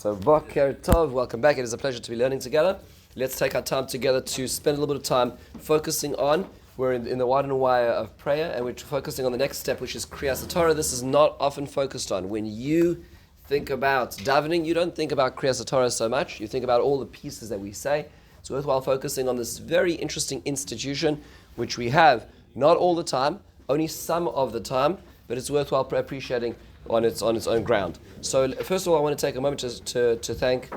So, Boker Tov, welcome back. It is a pleasure to be learning together. Let's take our time together to spend a little bit of time focusing on, we're in the wide and wire of prayer, and we're focusing on the next step, which is Krias Hatorah. This is not often focused on. When you think about davening, you don't think about Krias Hatorah so much. You think about all the pieces that we say. It's worthwhile focusing on this very interesting institution, which we have not all the time, only some of the time, but it's worthwhile appreciating on its own ground. So first of all, I want to take a moment to thank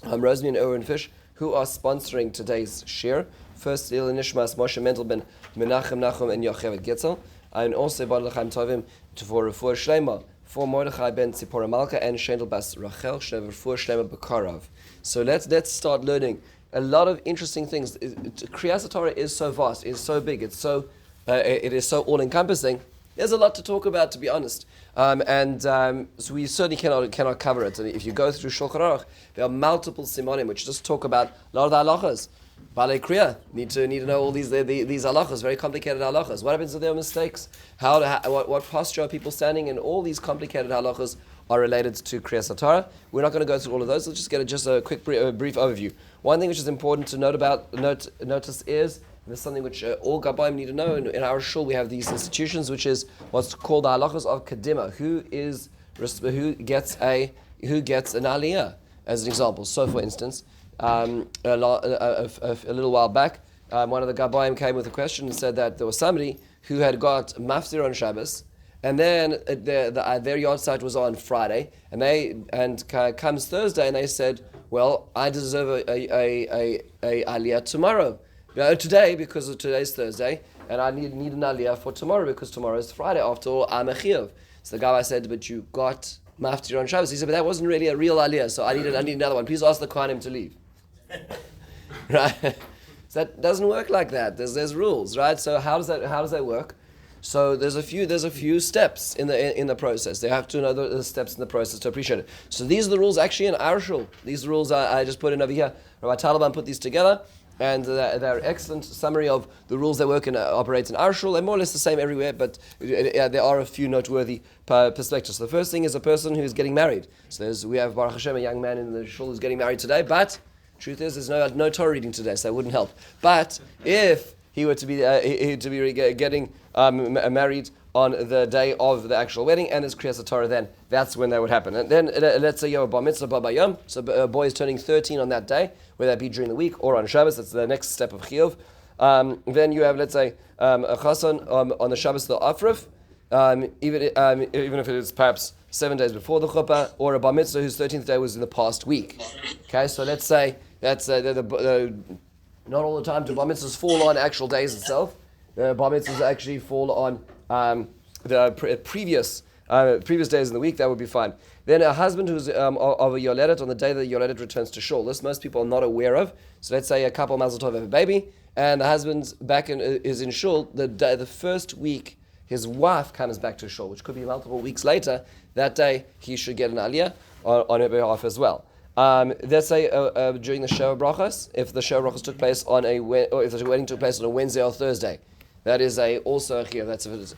Rosemary and Owen Fish, who are sponsoring today's shir. First, Il Nishmas Moshe Mendelben, Menachem Nachum, and Yocheved Gitzel, and also Bad L'chaim Tovim for Refuah Shlema for Mordechai ben Tzipora Malka and Shendel Bas Rachel Shnev Refuah Shlema Bekarov. So let's start learning a lot of interesting things. Krias Hatorah is so vast, it's so big, it is so all-encompassing. There's a lot to talk about, to be honest, so we certainly cannot cover it. And if you go through Shulchan Aruch, there are multiple simonim which just talk about a lot of the halachas. Balei Kriya need to know all these halachas, very complicated halachas. What happens if there are mistakes? What posture are people standing in? All these complicated halachas are related to Krias Hatorah. We're not going to go through all of those. Let's just get just a quick brief overview. One thing which is important to notice is. There's something which all Gabbaim need to know. In our shul, we have these institutions, which is what's called the halachas of Kedima. Who gets an aliyah, as an example. So, for instance, a little while back, one of the Gabbaim came with a question and said that there was somebody who had got maftir on Shabbos, and then their yard site was on Friday, and comes Thursday, and they said, "Well, I deserve a aliyah tomorrow." Today, because of today's Thursday, and I need an aliyah for tomorrow because tomorrow is Friday. After all, I'm a chiyuv. So the guy said, "But you got maftir on Shabbos." He said, "But that wasn't really a real aliyah, so I need another one. Please ask the kohanim to leave." Right? So that doesn't work like that. There's rules, right? So how does that work? So there's a few steps in the process. They have to know the steps in the process to appreciate it. So these are the rules actually in our shul. These rules I just put in over here. Rabbi Taliban put these together. And they're excellent summary of the rules that work and operate in our shul. They're more or less the same everywhere, but there are a few noteworthy perspectives. So the first thing is a person who is getting married. So we have Baruch Hashem, a young man in the shul who's getting married today, but truth is there's no Torah reading today, so that wouldn't help. But if he were to be getting married on the day of the actual wedding, and there's Krias Hatorah, then that's when that would happen. And then let's say you have a bar mitzvah bar bayom, so a boy is turning 13 on that day, whether that be during the week or on Shabbos. That's the next step of chiyuv. Then you have, let's say, a chasan on the Shabbos the Afrif, even if it is perhaps 7 days before the chuppah, or a bar mitzvah whose 13th day was in the past week. Okay, so let's say that's not all the time do bar mitzvahs fall on actual days itself. The bar mitzvahs actually fall on the previous days in the week. That would be fine. Then a husband who's of a yoledet on the day that the yoledet returns to shul. This most people are not aware of. So let's say a couple mazel tov have a baby, and the husband's is in shul the first week his wife comes back to shul, which could be multiple weeks later. That day he should get an aliyah on her behalf as well. Let's say during the Sheva Brachos, if the Sheva Brachos took place or if the wedding took place on a Wednesday or Thursday, that is also a chiyuv.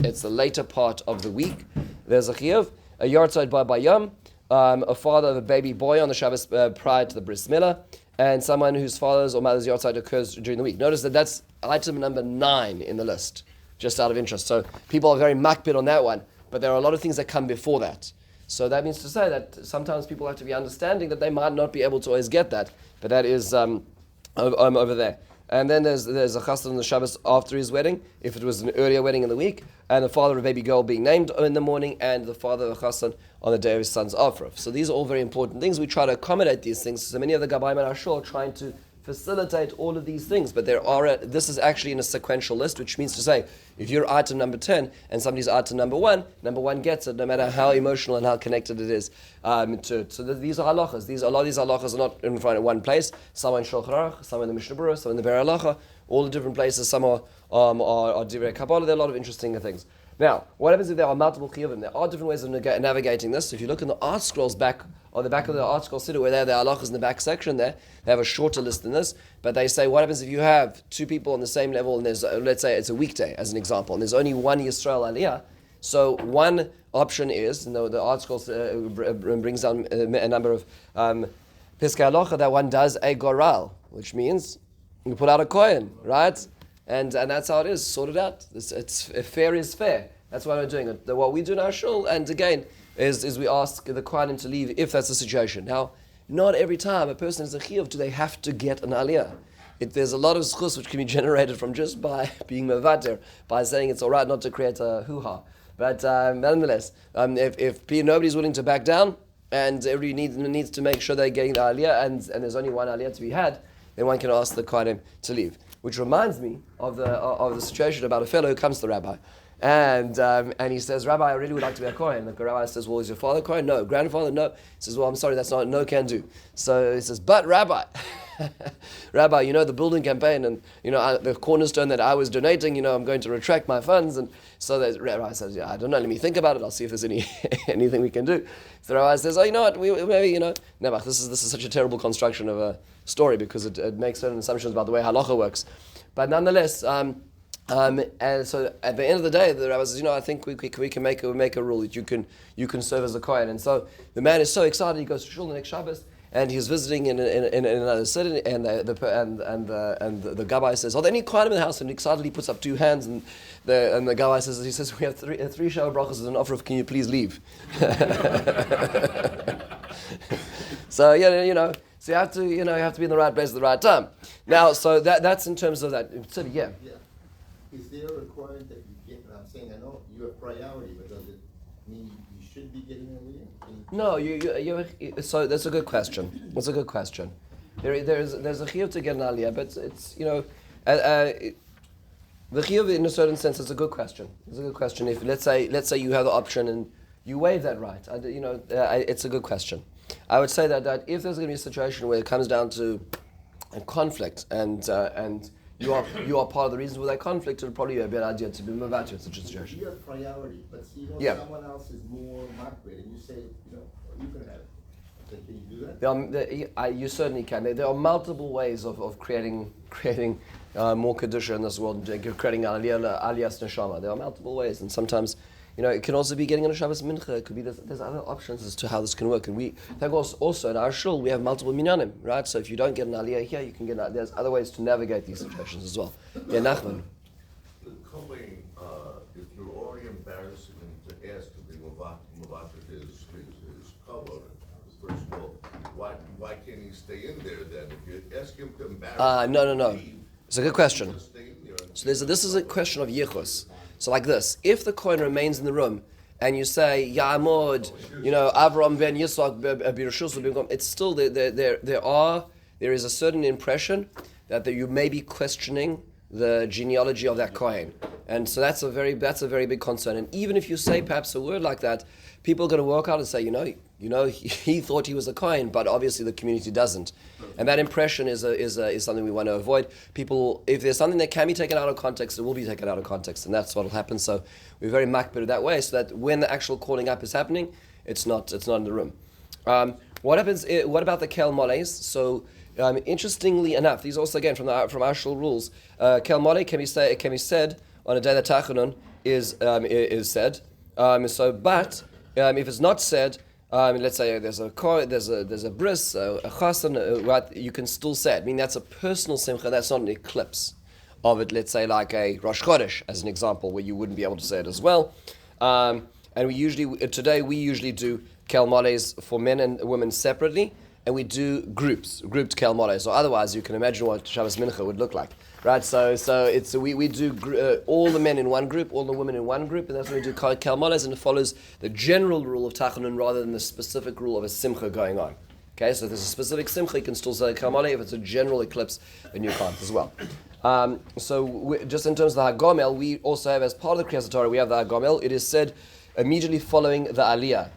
It's the later part of the week. There's a chiyuv, a yahrzeit bar bayom, a father of a baby boy on the Shabbos prior to the bris milah, and someone whose father's or mother's yahrzeit occurs during the week. Notice that's item number 9 in the list, just out of interest. So people are very makpid on that one, but there are a lot of things that come before that. So that means to say that sometimes people have to be understanding that they might not be able to always get that, but that is over there. And then there's a chassan on the Shabbos after his wedding, if it was an earlier wedding in the week, and the father of a baby girl being named in the morning, and the father of a chassan on the day of his son's afraf. So these are all very important things. We try to accommodate these things. So many of the Gabbaim in our shul are trying to facilitate all of these things, but this is actually in a sequential list, which means to say, if you're item number 10 and somebody's item number 1 gets it, no matter how emotional and how connected it is. These are halachas. A lot of these halachas are not in front of one place. Some are in Shulchan Aruch, some are in the Mishnah Berurah, some in the Be'er Halacha, all the different places. Some are Divrei Kabbalah. There are a lot of interesting things. Now, what happens if there are multiple chiyuvim? There are different ways of navigating this. If you look in the art scrolls on the back of the art scroll siddur, where they have the halachas in the back section there, they have a shorter list than this, but they say, what happens if you have 2 people on the same level, and there's, let's say it's a weekday, as an example, and there's only one Yisrael aliyah, So one option is, the article brings down a number of Piskei Halacha that one does a goral, which means you put out a coin, right? And that's how it is, sorted out. It's fair is fair. That's why we're doing it. What we do in our shul, and again, is we ask the kohanim to leave if that's the situation. Now, not every time a person is a chiyuv do they have to get an aliyah. There's a lot of schus which can be generated from just by being mevater, by saying it's all right not to create a hoo-ha. But nonetheless, if nobody's willing to back down, and everybody needs to make sure they're getting the aliyah, and there's only one aliyah to be had, then one can ask the kohanim to leave. Which reminds me of the situation about a fellow who comes to the rabbi, and he says, Rabbi, I really would like to be a kohen. The rabbi says, well, is your father kohen? No. Grandfather? No. He says, well, I'm sorry, that's not, no can do. So he says, but Rabbi, Rabbi, the building campaign and, the cornerstone that I was donating, I'm going to retract my funds. And so the rabbi says, yeah, I don't know, let me think about it. I'll see if there's anything we can do. So the rabbi says, oh, you know what, maybe, Nebuch, this is such a terrible construction of a story because it makes certain assumptions about the way halacha works. But nonetheless, and so at the end of the day, the rabbi says, I think we can make a rule that you can serve as a kohen. And so the man is so excited, he goes to shul the next Shabbos, and he's visiting in another city, and the gabbai says, "Are there any kohanim in the house?" And excitedly puts up two hands, and the gabbai says, "We have three shower brachos as an offer of, can you please leave?" So so you have to be in the right place at the right time. Now, so that's in terms of that. So, yeah. Is there a requirement that you get? And I'm saying, I know you have priority, but does it mean you should be getting a aliyah? No, so that's a good question. That's a good question. There's a chiyuv to get an aliyah, but it's the chiyuv in a certain sense is a good question. It's a good question. If let's say you have the option and you waive that right, it's a good question. I would say that if there's going to be a situation where it comes down to a conflict and you are part of the reason for that conflict, it would probably be a better idea to be mevater in such a situation. You have priority, but see, someone else is more makbid, and you say, you can have it. Can you do that? You certainly can. There are multiple ways of creating more kedusha in this world, creating aliyas neshama. There are multiple ways, and sometimes it can also be getting on a Shabbos mincha. It could be there's other options as to how this can work. And we also in our shul we have multiple minyanim, right? So if you don't get an aliyah here, you can get there's other ways to navigate these situations as well. Yeah, Nachman. The Kohen, if you're already embarrassing him to ask to be Mavatar his cover, first of all, why can't he stay in there then? If you ask him to embarrass no. It's a good question. So this is a question of yichus. So like this, if the kohen remains in the room and you say, Ya'amod, Avram ben Yitzhak b'Rishus, it's still there is a certain impression that you may be questioning the genealogy of that kohen. And so that's a very big concern. And even if you say perhaps a word like that, people are going to work out and say, he thought he was a kohen, but obviously the community doesn't. And that impression is something we want to avoid. People, if there's something that can be taken out of context, it will be taken out of context, and that's what will happen. So we're very makbid that way, so that when the actual calling up is happening, it's not in the room. What happens? What about the kel moles? So interestingly enough, these also again from our shul rules. Kel mole can be said on a day that tachanun is said. But if it's not said. Let's say there's a bris, a chasan, you can still say it. I mean, that's a personal simcha. That's not an eclipse of it. Let's say like a Rosh Chodesh, as an example, where you wouldn't be able to say it as well. And we usually do kel moles for men and women separately, and we do grouped kel moles. Or otherwise, you can imagine what Shabbos Mincha would look like. Right, so we do all the men in one group, all the women in one group, and that's when we do kel moles, and it follows the general rule of tachanun rather than the specific rule of a simcha going on. Okay, so if there's a specific simcha, you can still say kel mole. If it's a general eclipse, then you can't as well. Just in terms of the hagomel, we also have, as part of the Krias Hatorah, we have the hagomel. It is said immediately following the aliyah.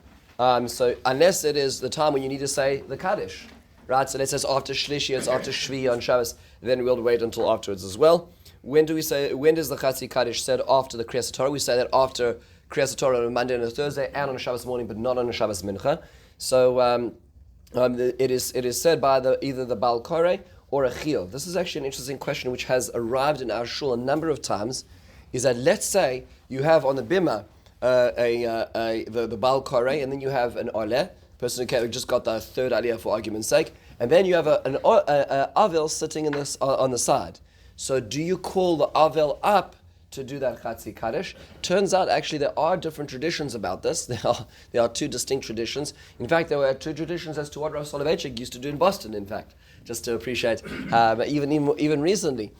So unless it is the time when you need to say the kaddish. Right, so let's say it's after Shlishi, it's after Shvi on Shabbos, then we'll wait until afterwards as well. When does the Chatzi Kaddish said after the Krias Hatorah? We say that after Krias Hatorah on a Monday and a Thursday and on a Shabbos morning, but not on a Shabbos Mincha. So it is said by either the Baal Koreh or a Chiyuv. This is actually an interesting question which has arrived in our shul a number of times, is that let's say you have on the Bima the Baal Koreh, and then you have an Oleh, person who just got the third Aliyah for argument's sake, and then you have an Avel sitting on the side. So do you call the Avel up to do that Chatzi Kaddish? Turns out actually there are different traditions about this. There are two distinct traditions. In fact, there were two traditions as to what Rav Soloveitchik used to do in Boston, in fact, just to appreciate, even recently.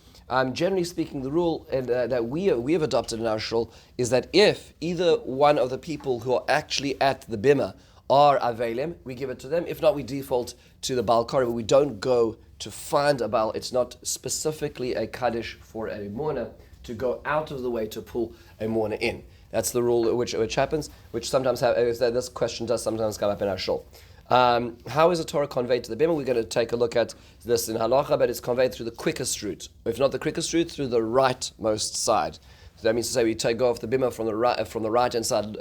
Generally speaking, the rule that we have adopted in our shul is that if either one of the people who are actually at the bima are avelim, we give it to them. If not, we default to the Baal Koreh, but we don't go to find a Baal. It's not specifically a Kaddish for a mourner to go out of the way to pull a mourner in. That's the rule which happens, which sometimes this question does sometimes come up in our shul. How is the Torah conveyed to the bima? We're going to take a look at this in halacha, but it's conveyed through the quickest route. If not the quickest route, through the rightmost side. So that means to say we go off the bima from the right hand side,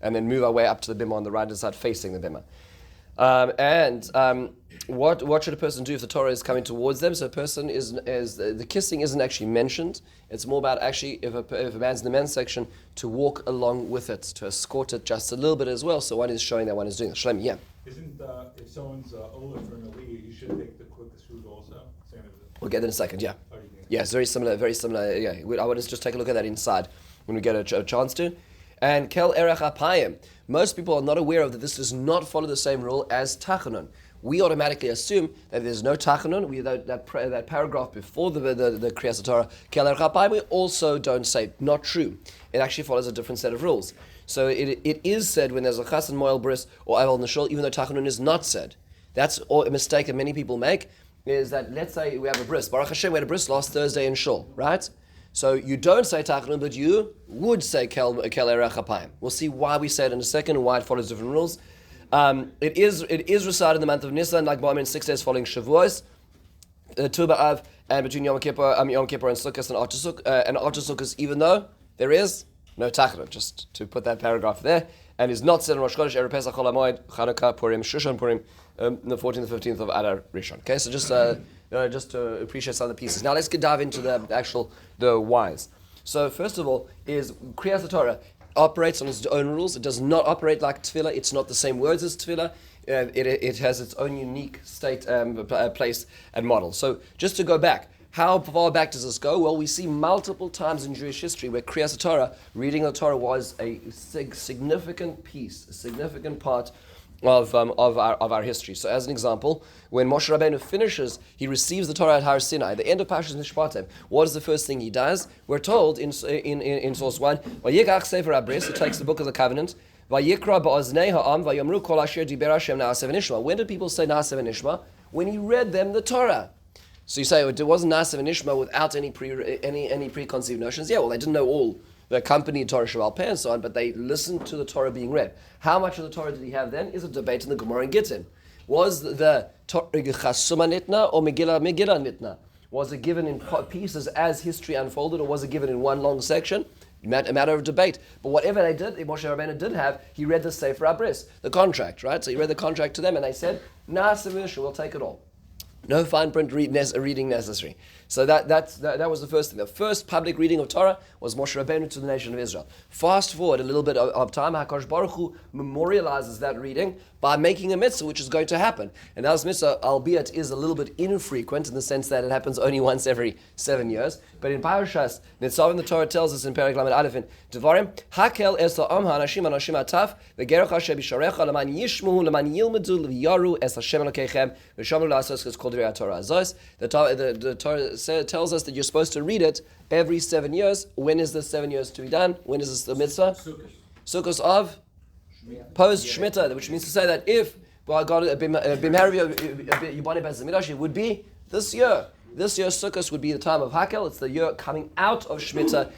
and then move our way up to the bima on the right hand side, facing the bima. What should a person do if the Torah is coming towards them? So a person the kissing isn't actually mentioned. It's more about actually if a man's in the men's section, to walk along with it, to escort it just a little bit as well. So one is showing that one is doing it. Shalom, yeah. Isn't if someone's older for an aliyah, you should take the quickest route also? We'll get that in a second. Yeah. Yeah, it's very similar. Yeah, I want to just take a look at that inside when we get a chance to. And kel erech apayim. Most people are not aware of that. This does not follow the same rule as tachanun. We automatically assume that there's no tachanun. That paragraph before the Krias Hatorah, kel erech apayim, we also don't say. Not true. It actually follows a different set of rules. So it is said when there's a chassan moel bris or aval nashul, even though tachanun is not said. That's a mistake that many people make. Is that, let's say we have a bris. Baruch Hashem, we had a bris last Thursday in shul, right? So you don't say tachanun, but you would say kel erech apayim. We'll see why we say it in a second and why it follows different rules. It is recited in the month of Nisan, like Ba'amin, 6 days following Shavuos, Tu B'Av, and between Yom Kippur and Sukkot and after Sukkot, even though there is no tachanun, just to put that paragraph there, and is not said on Rosh Chodesh, Erev Pesach, Chol HaMoed, Chanukah, Purim, Shushan Purim, the 14th and 15th of Adar Rishon. Okay, so just to appreciate some of the pieces. Now let's dive into the whys. So first of all, is Krias Hatorah operates on its own rules. It does not operate like tefillah. It's not the same words as tefillah. It has its own unique state, place, and model. So just to go back, how far back does this go? Well, we see multiple times in Jewish history where Krias Hatorah, reading the Torah, was a significant piece, a significant part of our history. So as an example, when Moshe Rabbeinu finishes, he receives the Torah at Har Sinai, the end of Parshas Mishpatim. What is the first thing he does? We're told in source 1, Vayikach Sefer HaBris, he takes the book of the covenant, Vayikra ba'oznei ha'am vayomru kol asher diber Hashem na'aseh v'nishma. When did people say na'aseh v'nishma? When he read them the Torah. So you say it wasn't na'aseh v'nishma without any preconceived notions. Yeah, well, they didn't know all the accompanied Torah Shabbat Peh and so on, but they listened to the Torah being read. How much of the Torah did he have then? Is a debate in the Gemara and Gittin. Was the Torah Chasuma Nitna or Megillah Nitna? Was it given in pieces as history unfolded, or was it given in one long section? A matter of debate. But whatever they did, Moshe Rabbeinu did have, he read the Sefer HaBris, the contract, right? So he read the contract to them and they said, Na'aseh v'nishma, we'll take it all. No fine print reading necessary. So that was the first thing. The first public reading of Torah was Moshe Rabbeinu to the nation of Israel. Fast forward a little bit of time, HaKadosh Baruch Hu memorializes that reading by making a mitzvah, which is going to happen. And that mitzvah, albeit, is a little bit infrequent in the sense that it happens only once every 7 years. But in Parashas Nitzavim, the Torah tells us in Perek Lamed Aleph in Devarim, Hakel es ha'am ha'anashim ataf v'gerach Hashem b'sharecha l'man yishmuhu l'man yilmedu v'yaru es Hashem Elokeichem v'shamru la'asos. It's called Divrei Torah Azos. The Torah tells us that you're supposed to read it every 7 years. When is the 7 years to be done? When is this the mitzvah? Sukkos of post Shemitah, which means to say that if God it would be this year. This year Sukkos would be the time of Hakel. It's the year coming out of Shemitah.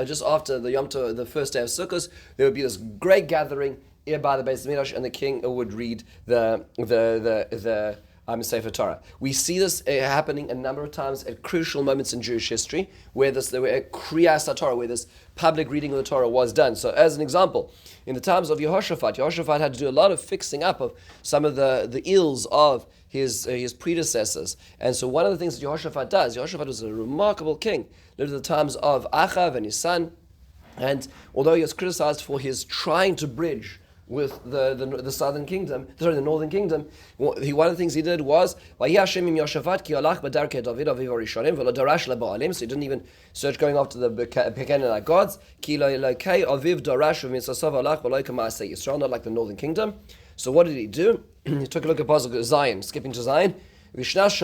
Just after the Yom Tov, the first day of Sukkos, there would be this great gathering here by the Beis Midrash, and the king would read the Sefer Torah. We see this happening a number of times at crucial moments in Jewish history, where Krias Hatorah, where this public reading of the Torah was done. So, as an example, in the times of Yehoshaphat had to do a lot of fixing up of some of the ills of his predecessors. And so, one of the things that Yehoshaphat does, Yehoshaphat was a remarkable king. Lived at the times of Achav and his son, And although he was criticized for his trying to bridge with the southern kingdom, the northern kingdom, one of the things he did was, so he didn't even search going after the Canaanite gods, not like the northern kingdom. So what did he do? He took a look at Pasuk Zion, skipping to Zion. He sent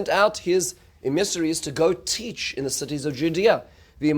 out his emissaries to go teach in the cities of Judea. What did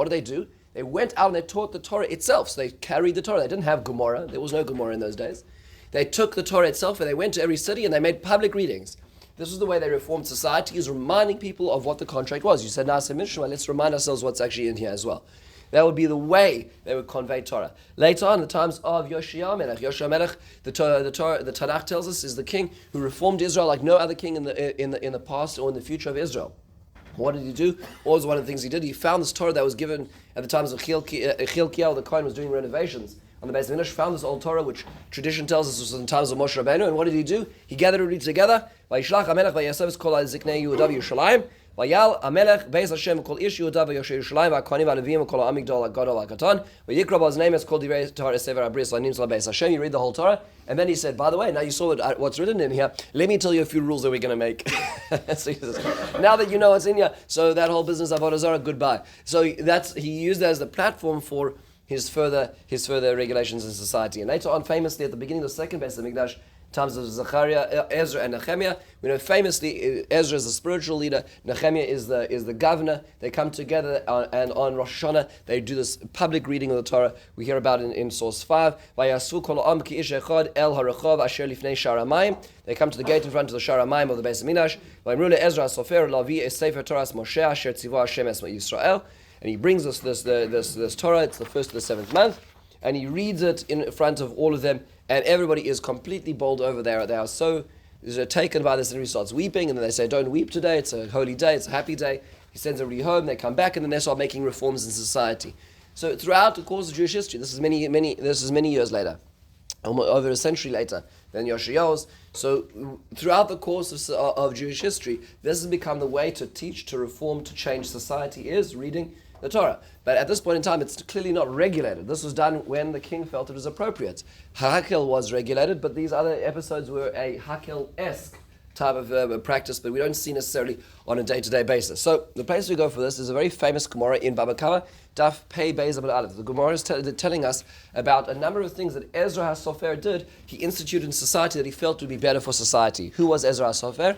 they do? They went out and they taught the Torah itself. So they carried the Torah. They didn't have Gemara. There was no Gemara in those days. They took the Torah itself and they went to every city and they made public readings. This was the way they reformed society, is reminding people of what the contract was. You said, Na'aseh Mishma, let's remind ourselves what's actually in here as well. That would be the way they would convey Torah. Later on, in the times of Yoshia Melech, the Tanakh tells us, is the king who reformed Israel like no other king in the past or in the future of Israel. What did he do? What was one of the things he did? He found this Torah that was given at the times of Chilkiel, the Kohen was doing renovations on the Beis Hamikdash, found this old Torah, which tradition tells us was in the times of Moshe Rabbeinu, and what did he do? He gathered it together. Vayishlach HaMelech v'Yasef kol ziknei Yehuda v'Yerushalayim. Vayal HaMelech beis Hashem kol ish Yehuda v'Yosher Yerushalayim v'Kohanim v'Levim kol ha'amigdol ha'gadol ha'katan v'yikra b'His name es kol divrei Torah sefer habris lanim tzla beis Hashem. You read the whole Torah, and then he said, by the way, now you saw what's written in here. Let me tell you a few rules that we're going to make. So he says, now that you know what's in here, so that whole business of Avodah Zarah, goodbye. So he used that as the platform for his further regulations in society. And later on, famously, at the beginning of the second Beis Hamikdash, times of Zechariah, Ezra, and Nehemiah, we know famously Ezra is the spiritual leader, Nehemiah is the governor. They come together and on Rosh Hashanah they do this public reading of the Torah. We hear about it in source 5. They come to the gate in front of the Shar HaMayim of the Beis Hamikdash. And he brings us this Torah. It's the first of the 7th month, and he reads it in front of all of them, and everybody is completely bowled over there. They are so taken by this, and he starts weeping, and then they say, "Don't weep today. It's a holy day. It's a happy day." He sends everybody home. They come back, and then they start making reforms in society. So throughout the course of Jewish history, this is many years later, over a century later than Yoshiyahu's. So throughout the course of Jewish history, this has become the way to teach, to reform, to change society, is reading the Torah. But at this point in time, it's clearly not regulated. This was done when the king felt it was appropriate. Hakel was regulated, but these other episodes were a Hakel-esque type of practice, but we don't see necessarily on a day-to-day basis. So the place we go for this is a very famous Gemara in Baba Kama, Daf Pei Beis Amud Aleph. The Gemara is telling us about a number of things that Ezra HaSofer did. He instituted in society that he felt would be better for society. Who was Ezra HaSofer?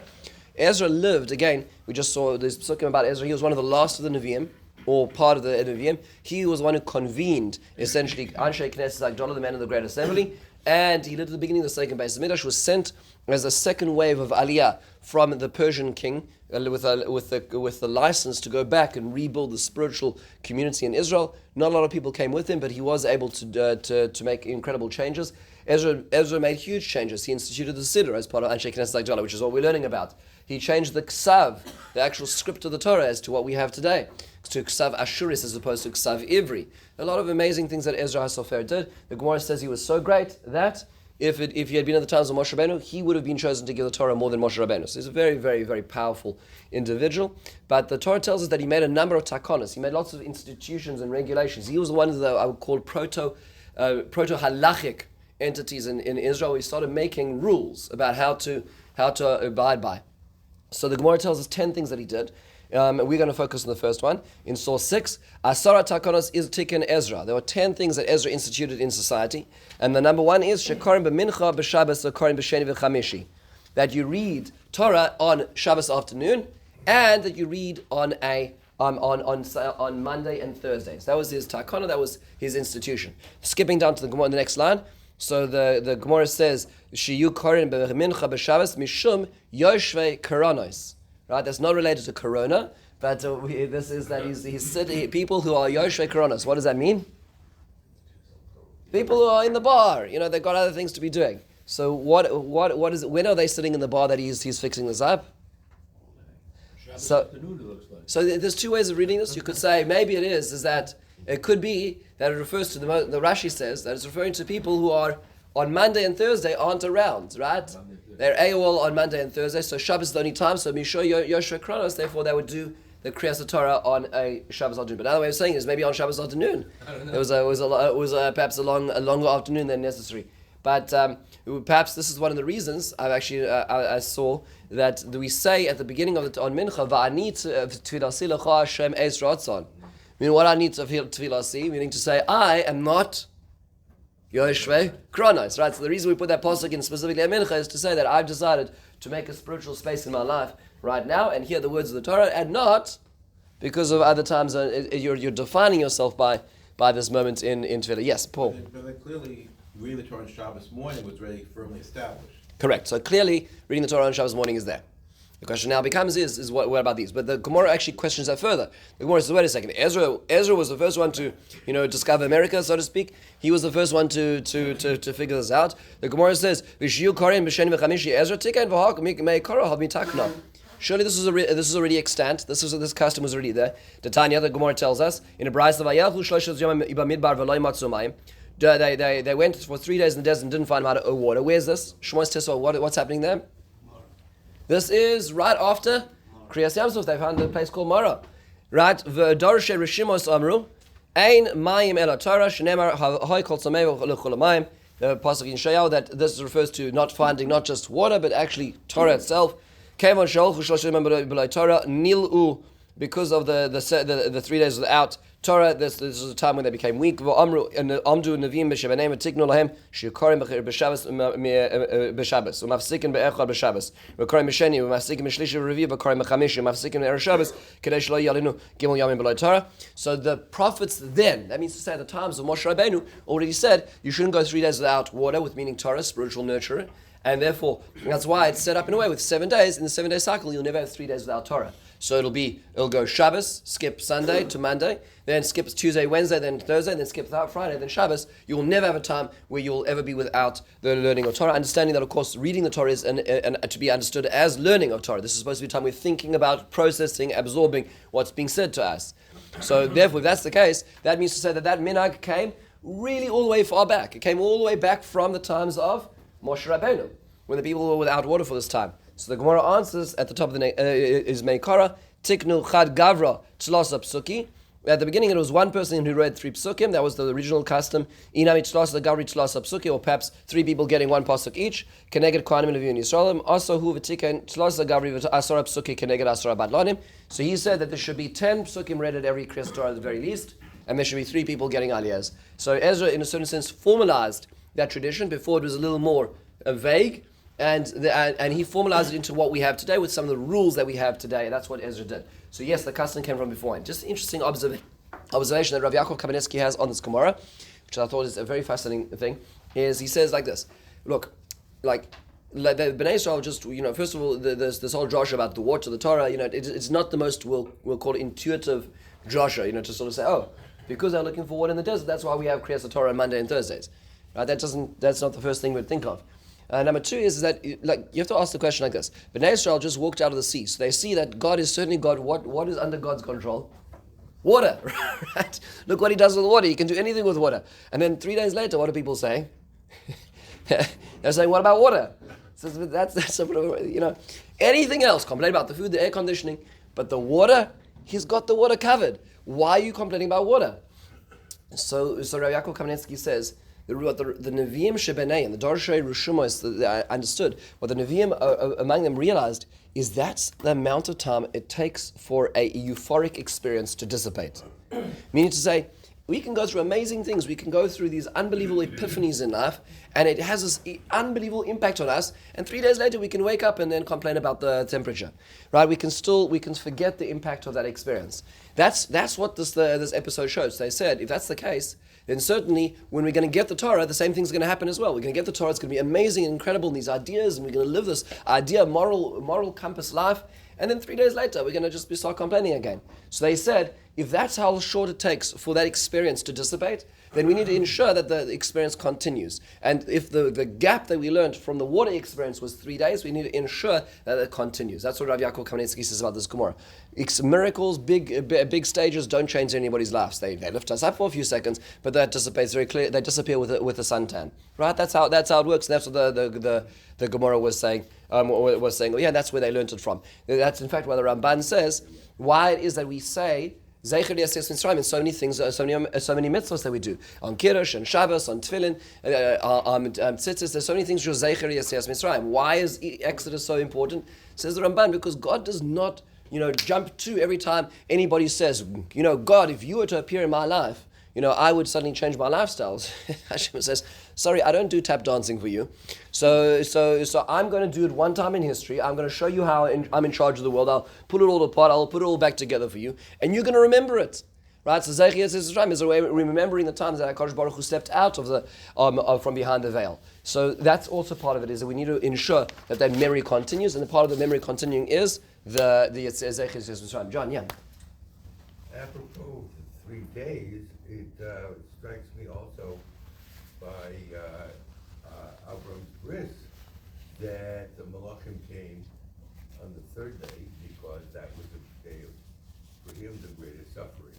Ezra lived, again, we just saw this psukim about Ezra. He was one of the last of the Nevi'im, or part of the Nevi'im. He was one who convened, essentially, Anshe Knesset Agdolah, the men of the Great Assembly, and he lived at the beginning of the second Beis Hamikdash, was sent as a second wave of Aliyah from the Persian king with the license to go back and rebuild the spiritual community in Israel. Not a lot of people came with him, but he was able to make incredible changes. Ezra made huge changes. He instituted the Siddur as part of Anshe Knesset Agdolah, which is what we're learning about. He changed the Ksav, the actual script of the Torah, as to what we have today, to Ksav Ashuris as opposed to Ksav Ivri. A lot of amazing things that Ezra HaSofer did. The Gemara says he was so great that if he had been at the times of Moshe Rabbeinu, he would have been chosen to give the Torah more than Moshe Rabbeinu. So he's a very, very, very powerful individual. But the Torah tells us that he made a number of takonos. He made lots of institutions and regulations. He was one of the, I would call, proto-halachic entities in Israel. He started making rules about how to abide by. So the Gemara tells us 10 things that he did. We're going to focus on the first one. In source 6, Asara Takonos is Tikkun Ezra. There were 10 things that Ezra instituted in society. And the number one is Shekorim b'mincha b'Shabbos Shekorim b'Sheni v'Chamishi. That you read Torah on Shabbos afternoon, and that you read on Monday and Thursdays. That was his Takana, that was his institution. Skipping down to the Gemara, the next line. So the Gemara says, Shiyu Korin b'mincha b'Shabbos mishum yoshvei koronos. Right, that's not related to Corona, but this is that he's people who are Yoshvei Koronos. What does that mean? People who are in the bar, they've got other things to be doing. So what is it? When are they sitting in the bar that he's fixing this up? So there's two ways of reading this. You could say maybe is that it could be that it refers to the Rashi says that it's referring to people who are on Monday and Thursday aren't around, right? They're AWOL on Monday and Thursday, so Shabbos is the only time. So Misho Yoshua Kronos, therefore they would do the Krias Hatorah on a Shabbos afternoon. But another way of saying it is maybe on Shabbos afternoon. It was perhaps a longer afternoon than necessary. But perhaps this is one of the reasons I saw that we say at the beginning of on Mincha, Va'ani tefilasi lecha Hashem eis ratzon. Meaning what I need to tefilasi, meaning to say I am not Yoshua Kronos, right? So the reason we put that pasuk in specifically at Mincha is to say that I've decided to make a spiritual space in my life right now and hear the words of the Torah, and not because of other times you're defining yourself by this moment in Tefillah. Yes, Paul. But clearly, reading the Torah on Shabbos morning was already firmly established. Correct. So clearly, reading the Torah on Shabbos morning is there. The question now becomes is what about these? But the Gemara actually questions that further. The Gemara says, wait a second. Ezra was the first one to discover America, so to speak. He was the first one to figure this out. The Gemara says, surely this is already extant. This custom was already there. The Tanya, the Gemara tells us in a Brayz, they went for 3 days in the desert and didn't find water. Where's this? Shmos Tesva. What's happening there? This is right after Krias Yamsuf. They found a place called Mara. Right? V'darshe Rishimos Amru Ein Mayim El Torah Shneimar Hay Kol Tzamei V'Chol Mayim. The pasuk in Shayahu that this refers to not finding not just water but actually Torah itself. Kevon Sholchu Shloshim B'Loi Torah Nilu, because of the 3 days without Torah. This is a time when they became weak. Amdu Navim b'Shevaneim Tiknu Lahem Shikorim b'Shabbos b'Shabbos u'Mafsikin be'Echad b'Shabbos v'Korim b'Sheni u'Mafsikin b'Shlishi v'Revi v'Korim b'Chamishi u'Mafsikin b'Erev Shabbos Kedei Shlo Yalinu Gimel Yamim B'Loi Torah. So the prophets then, that means to say at the times of Moshe Rabbeinu, already said you shouldn't go 3 days without water, with meaning Torah, spiritual nurture, and therefore that's why it's set up in a way with 7 days. In the 7 day cycle, you'll never have 3 days without Torah. So it'll go Shabbos, skip Sunday to Monday, then skip Tuesday, Wednesday, then Thursday, then skip Friday, then Shabbos. You will never have a time where you will ever be without the learning of Torah. Understanding that, of course, reading the Torah is and to be understood as learning of Torah. This is supposed to be a time we're thinking about, processing, absorbing what's being said to us. So therefore, if that's the case, that means to say that minhag came really all the way far back. It came all the way back from the times of Moshe Rabbeinu, when the people were without water for this time. So the Gemara answers at the top of the is Meikara Tiknu Chad Gavra Tzlasa Psuki. At the beginning, it was one person who read 3 psukim. That was the original custom. Inami Tzlasa Gavri Tzlasa Psuki, or perhaps 3 people getting 1 pasuk each. Keneged Kohanim and Leviim Yisraelim. Also, who v'tiken Tzlasa Gavri Asara Psuki Keneged Asara Badlanim. So he said that there should be 10 psukim read at every Krias Torah at the very least, and there should be 3 people getting aliyahs. So Ezra, in a certain sense, formalized that tradition. Before it was a little more vague. And he formalized it into what we have today with some of the rules that we have today. That's what Ezra did. So yes, the custom came from beforehand. Just an interesting observation that Rav Yaakov Kamenetsky has on this Gemara, which I thought is a very fascinating thing, is he says like this. Look, like the Bnei Israel just, first of all, there's this whole drasha about the water, the Torah, it's not the most, we'll call it intuitive drasha, to sort of say, oh, because they're looking for water in the desert, that's why we have Krias Hatorah on Monday and Thursdays. Right? That's not the first thing we'd think of. Number 2 is that you have to ask the question like this. Bnei Israel just walked out of the sea, so they see that God is certainly God. What is under God's control? Water, right? Look what He does with water. He can do anything with water. And then 3 days later, what are people saying? They're saying, what about water? So that's anything else. Complain about the food, the air conditioning, but the water, He's got the water covered. Why are you complaining about water? So Rav Yaakov Kamenetsky says, the Nevi'im Shebenei, the Darshei Rushumos, I understood, what the Nevi'im among them realized is that's the amount of time it takes for a euphoric experience to dissipate. Meaning to say, we can go through amazing things, we can go through these unbelievable epiphanies in life, and it has this unbelievable impact on us, and 3 days later we can wake up and then complain about the temperature. Right? We can forget the impact of that experience. That's what this episode shows. They said, if that's the case, then certainly when we're going to get the Torah, the same thing's going to happen as well. We're going to get the Torah, it's going to be amazing and incredible in these ideas, and we're going to live this idea, moral compass life, and then 3 days later we're going to just start complaining again. So they said, if that's how short it takes for that experience to dissipate, then we need to ensure that the experience continues. And if the gap that we learned from the water experience was 3 days, we need to ensure that it continues. That's what Rav Yaakov Kamenetsky says about this Gemara. Miracles, big stages don't change anybody's lives. They lift us up for a few seconds, but that dissipates very clear. They disappear with a suntan, right? That's how it works. And that's what the Gemara was saying. Yeah, that's where they learned it from. That's in fact why the Ramban says why it is that we say Zeicher Yasiyas Mitzrayim in so many things, so many mitzvahs that we do on Kiddush and Shabbos, on Tefillin, on Tzitzis. There's so many things. Zeicher Yasiyas Mitzrayim. Why is Exodus so important? Says the Ramban, because God does not, jump to every time anybody says, God, if you were to appear in my life, I would suddenly change my lifestyles. Hashem says, sorry, I don't do tap dancing for you. So I'm going to do it one time in history. I'm going to show you how I'm in charge of the world. I'll pull it all apart. I'll put it all back together for you. And you're going to remember it. Right? So Zeicher Yasiyas Mitzrayim is a way of remembering the times that HaKadosh Baruch Hu stepped out of from behind the veil. So that's also part of it, is that we need to ensure that memory continues. And the part of the memory continuing is the Zeicher Yasiyas Mitzrayim. John, yeah. Apropos of the 3 days, it strikes me also by Avram's bris that the Malachim came on the third day because that was the day of, for him, the greatest suffering.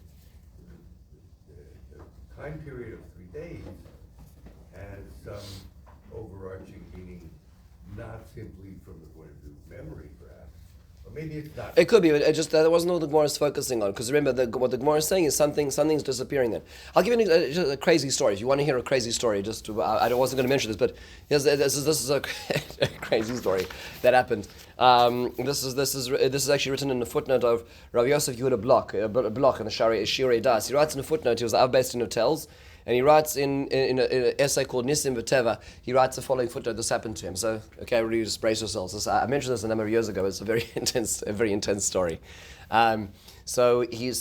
The time period of 3 days has some overarching meaning, not simply from the point of view of memory, perhaps. Maybe it's not. It could be, but that wasn't all the Gemara is focusing on. Because remember, what the Gemara is saying is something's disappearing. Then I'll give you a crazy story. If you want to hear a crazy story, I wasn't going to mention this, but this is a crazy story that happened. This is actually written in the footnote of Rav Yosef Yehuda Bloch in the Shirei Das. He writes in a footnote. He was based in hotels. And he writes in an essay called Nisim B'Teva, he writes the following footnote. This happened to him. So, okay, everybody just brace yourselves. I mentioned this a number of years ago. It's a very intense story. So he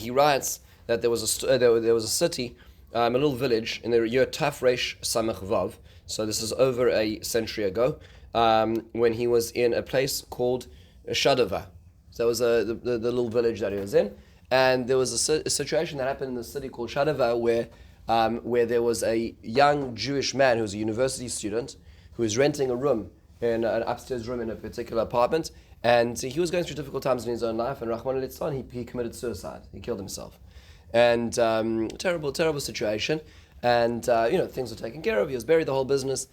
writes that there was a city, a little village in the year Tafresh Samech Vav. So this is over a century ago, when he was in a place called Shadova. So that was the little village that he was in. And there was a situation that happened in the city called Shadova where there was a young Jewish man who was a university student who was renting a room, in an upstairs room in a particular apartment, and he was going through difficult times in his own life, and Rahman al-Litzlan, he committed suicide. He killed himself. And terrible situation. And things were taken care of. He was buried, the whole business.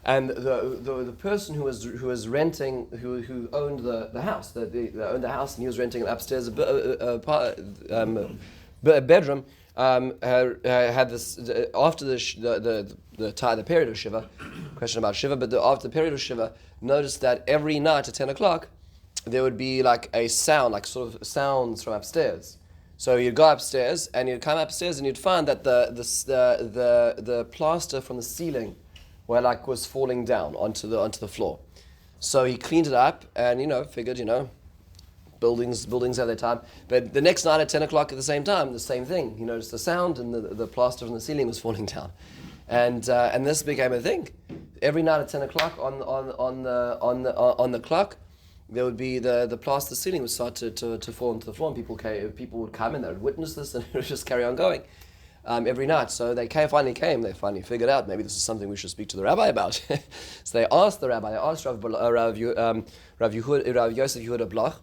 And the person who was renting, who owned the house, they owned the house, and he was renting an upstairs bedroom. Had this after the period of Shiva. Question about Shiva, but after the period of Shiva, noticed that every night at 10 o'clock there would be like a sound, like sort of sounds from upstairs. So you'd go upstairs and you'd come upstairs and you'd find that the plaster from the ceiling was falling down onto the floor. So he cleaned it up and, figured, buildings have their time. But the next night at 10 o'clock at the same time, the same thing. He noticed the sound and the plaster from the ceiling was falling down. And this became a thing. Every night at 10 o'clock on the clock, there would be the plaster ceiling would start to fall into the floor, and people would come and they would witness this, and it would just carry on going. Every night. So they finally figured out maybe this is something we should speak to the rabbi about. So they asked the rabbi, Rav Yosef Yehuda Bloch,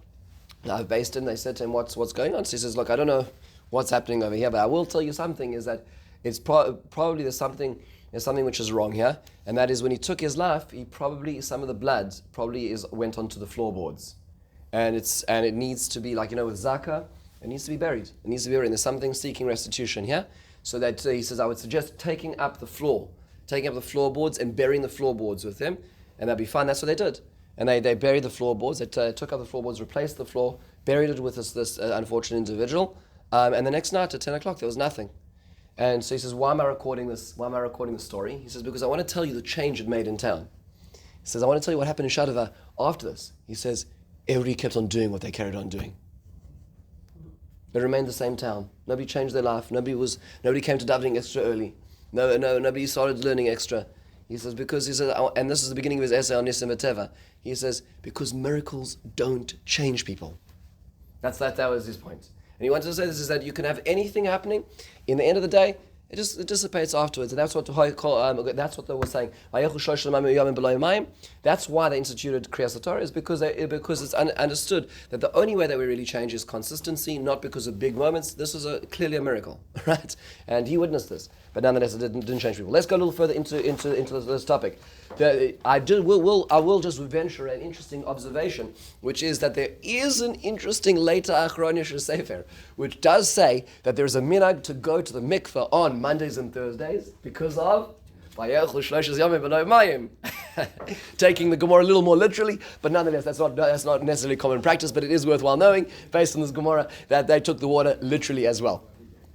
based in, they said to him, what's going on? So he says, look, I don't know what's happening over here, but I will tell you something, is that it's probably there's something which is wrong here, and that is when he took his life, some of the blood went onto the floorboards. And it needs to be, with Zaka, it needs to be buried. And there's something seeking restitution here. So that he says, I would suggest taking up the floorboards and burying the floorboards with him, and that'd be fine. That's what they did. And they buried the floorboards. They took up the floorboards, replaced the floor, buried it with this unfortunate individual. And the next night at 10 o'clock, there was nothing. And so he says, why am I recording this? Why am I recording this story? He says, because I want to tell you the change it made in town. He says, I want to tell you what happened in Shadova after this. He says, everybody kept on doing what they carried on doing. It remained the same town. Nobody changed their life. Nobody came to davening extra early. Nobody started learning extra. He says, because he says, and this is the beginning of his essay on Nisim V'Teva. He says, because miracles don't change people. That was his point. And he wanted to say this is that you can have anything happening. In the end of the day, it dissipates afterwards, and that's what they were saying. That's why they instituted Krias Hatorah, is because it's understood that the only way that we really change is consistency, not because of big moments. This is clearly a miracle, right? And he witnessed this, but nonetheless, it didn't change people. Let's go a little further into this topic. I will just venture an interesting observation, which is that there is an interesting later Achronish Sefer, which does say that there is a minhag to go to the mikveh on Mondays and Thursdays because of taking the Gemara a little more literally, but nonetheless, that's not necessarily common practice, but it is worthwhile knowing, based on this Gemara, that they took the water literally as well.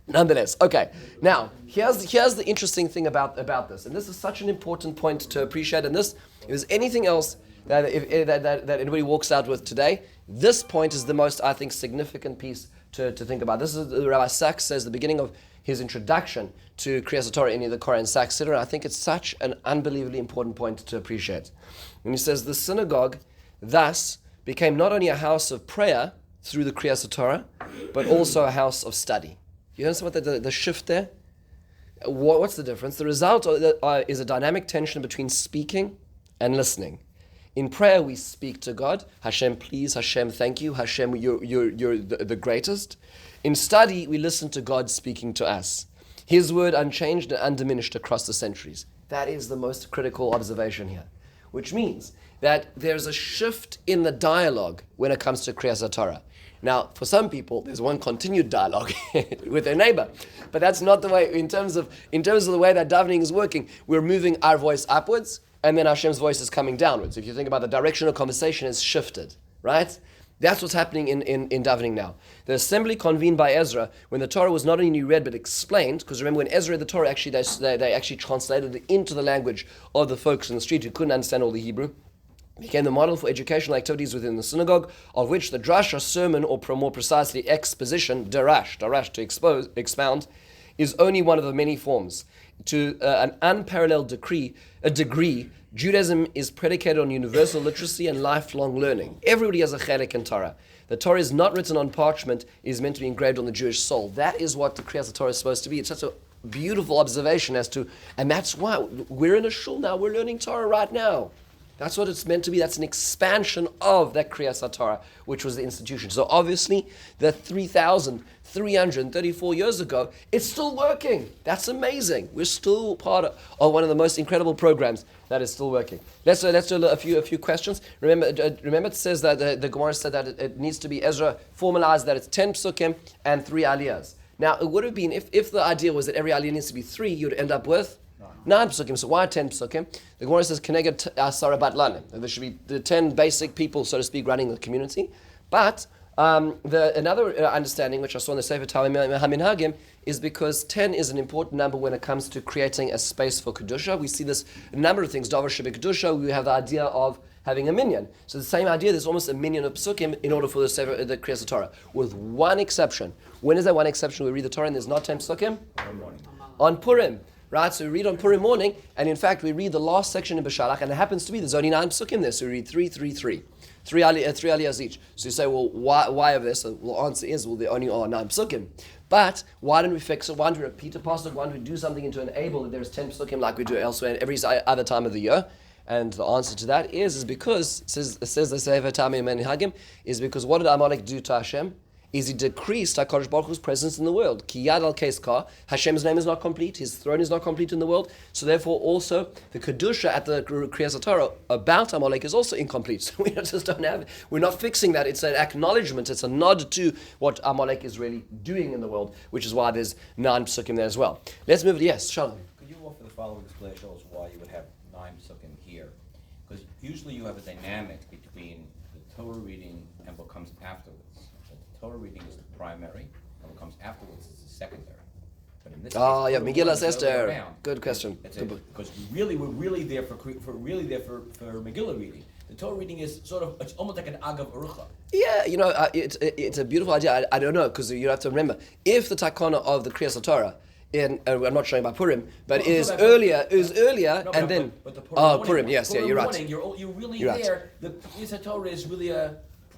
Nonetheless, okay. Now, here's the interesting thing about this, and this is such an important point to appreciate. And this, if there's anything else that anybody walks out with today, this point is the most, I think, significant piece to think about. This is Rabbi Sachs says the beginning of his introduction to Krias Hatorah in the Koren Sachs Siddur. I think it's such an unbelievably important point to appreciate. And he says the synagogue thus became not only a house of prayer through the Krias Hatorah, but also a house of study. You understand what the shift there? What's the difference? The result is a dynamic tension between speaking and listening. In prayer, we speak to God. Hashem, please. Hashem, thank you. Hashem, you're the greatest. In study, we listen to God speaking to us. His word unchanged and undiminished across the centuries. That is the most critical observation here. Which means that there's a shift in the dialogue when it comes to Krias Hatorah. Now, for some people, there's one continued dialogue with their neighbor, but that's not the way. In terms of the way that davening is working, we're moving our voice upwards, and then Hashem's voice is coming downwards. If you think about the direction of conversation, has shifted, right? That's what's happening in davening now. The assembly convened by Ezra when the Torah was not only read but explained, because remember when Ezra read the Torah, actually they actually translated it into the language of the folks in the street who couldn't understand all the Hebrew. Became the model for educational activities within the synagogue, of which the drasha, sermon, or more precisely exposition, darash to expound, is only one of the many forms. To an unparalleled degree, Judaism is predicated on universal literacy and lifelong learning. Everybody has a chelek in Torah. The Torah is not written on parchment, it is meant to be engraved on the Jewish soul. That is what the Krias Hatorah is supposed to be. It's such a beautiful observation and that's why we're in a shul now, we're learning Torah right now. That's what it's meant to be. That's an expansion of that Krias Hatorah, which was the institution. So obviously, the 3,334 years ago, it's still working. That's amazing. We're still part of one of the most incredible programs that is still working. Let's do a few questions. Remember, it says that the Gemara said that it needs to be Ezra formalized that it's 10 psukim and 3 aliyahs. Now, it would have been if the idea was that every aliyah needs to be 3, you'd end up with 9 psukim. So why 10 psukim? The Gemara says Keneged Asara Batlanim. There should be the 10 basic people, so to speak, running the community. But another understanding, which I saw in the Sefer Talmud HaMinhagim, is because 10 is an important number when it comes to creating a space for Kedusha. We see this in a number of things. Davar Shebe Kedusha, we have the idea of having a minyan. So the same idea, there's almost a minyan of psukim in order for the Krias Hatorah, with one exception. When is that one exception? We read the Torah and there's not 10 psukim? On Purim. Right, so we read on Purim morning, and in fact we read the last section in Beshalach, and it happens to be there's only 9 psukim there, so we read 3 aliyahs each. So you say, well, why of this? So, well, the answer is, well, there only are 9 psukim. But why don't we fix it? Why don't we repeat a pasuk? Why don't we do something to enable that there's 10 psukim like we do elsewhere every other time of the year? And the answer to that is because, says the Sefer Talmud HaMinhagim, is because what did Amalek do to Hashem? Is he decreased HaKadosh Baruch Hu's presence in the world. Ki yad al keska, Hashem's name is not complete, his throne is not complete in the world, so therefore also the Kedusha at the Krias Hatorah about Amalek is also incomplete. So we just don't have it. We're not fixing that. It's an acknowledgement, it's a nod to what Amalek is really doing in the world, which is why there's 9 psukim there as well. Let's move to, yes, Shalom. Could you offer the following explanation as why you would have 9 psukim here? Because usually you have a dynamic between the Torah reading and what comes afterwards. Torah reading is the primary, and what comes afterwards is the secondary. But in this case, Megillah Esther. Good question. Because we're really there for Megillah reading. The Torah reading is it's almost like an agav urucha. Yeah, it's a beautiful idea. I don't know, because you have to remember, if the takana of the Krias Hatorah I'm not showing by Purim, but No, it is no, but- earlier. It was earlier, No, and then but the Purim. Yes, Purim you're right. morning, you're really You're right. there. The Krias Hatorah is really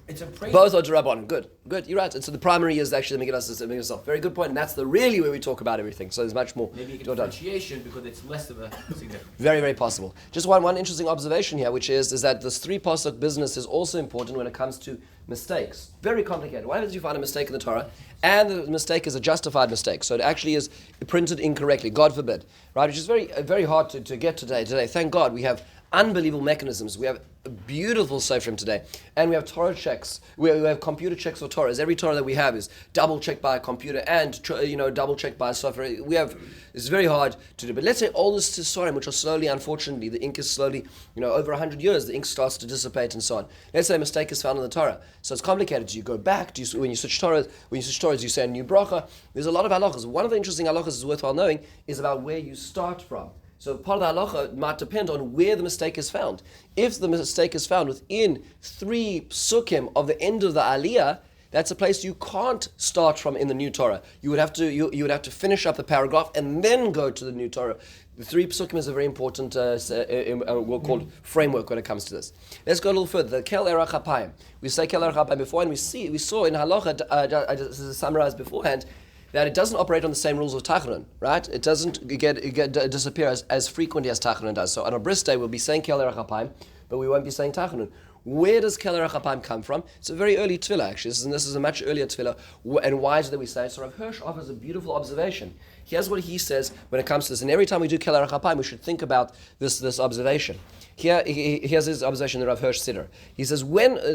it's a praise. Both are D'Rabbanan. Good. You're right. And so the primary is actually the Megillah itself. Very good point. And that's really where we talk about everything. So there's much more. Maybe a to done. differentiation because it's less of a significance. Very, very possible. Just one interesting observation here, which is that this 3 pasuk business is also important when it comes to mistakes. Very complicated. Why did you find a mistake in the Torah? And the mistake is a justified mistake. So it actually is printed incorrectly. God forbid. Right? Which is very, very hard to get today. Thank God we have unbelievable mechanisms. We have a beautiful Seferim today, and we have Torah checks. We have computer checks for Torahs. Every Torah that we have is double checked by a computer and double checked by a software. It's very hard to do. But let's say all this Seferim, which are slowly, unfortunately, the ink is slowly, over 100 years, the ink starts to dissipate and so on. Let's say a mistake is found in the Torah, so it's complicated. Do you go back? When you switch Torahs, you say a new bracha. There's a lot of halachas. One of the interesting halachas is worthwhile knowing is about where you start from. So part of the halacha might depend on where the mistake is found. If the mistake is found within 3 psukim of the end of the aliyah, that's a place you can't start from in the new Torah. You would have to finish up the paragraph and then go to the new Torah. The 3 psukim is a very important we'll call framework when it comes to this. Let's go a little further. The kel erach hapayim. We say kel erach hapayim before, and we saw in halacha, this is summarized beforehand, that it doesn't operate on the same rules of Tachanun, right? It doesn't disappear as frequently as Tachanun does. So on a bris day, we'll be saying Kel Erech Hapayim, but we won't be saying Tachanun. Where does Kel Erech Hapayim come from? It's a very early tefillah, actually. This is a much earlier tefillah. And why is it that we say it? So Rav Hirsch offers a beautiful observation. Here's what he says when it comes to this. And every time we do Kel Erech Hapayim, we should think about this observation. Here's his observation in Rav Hirsch Siddur. He says,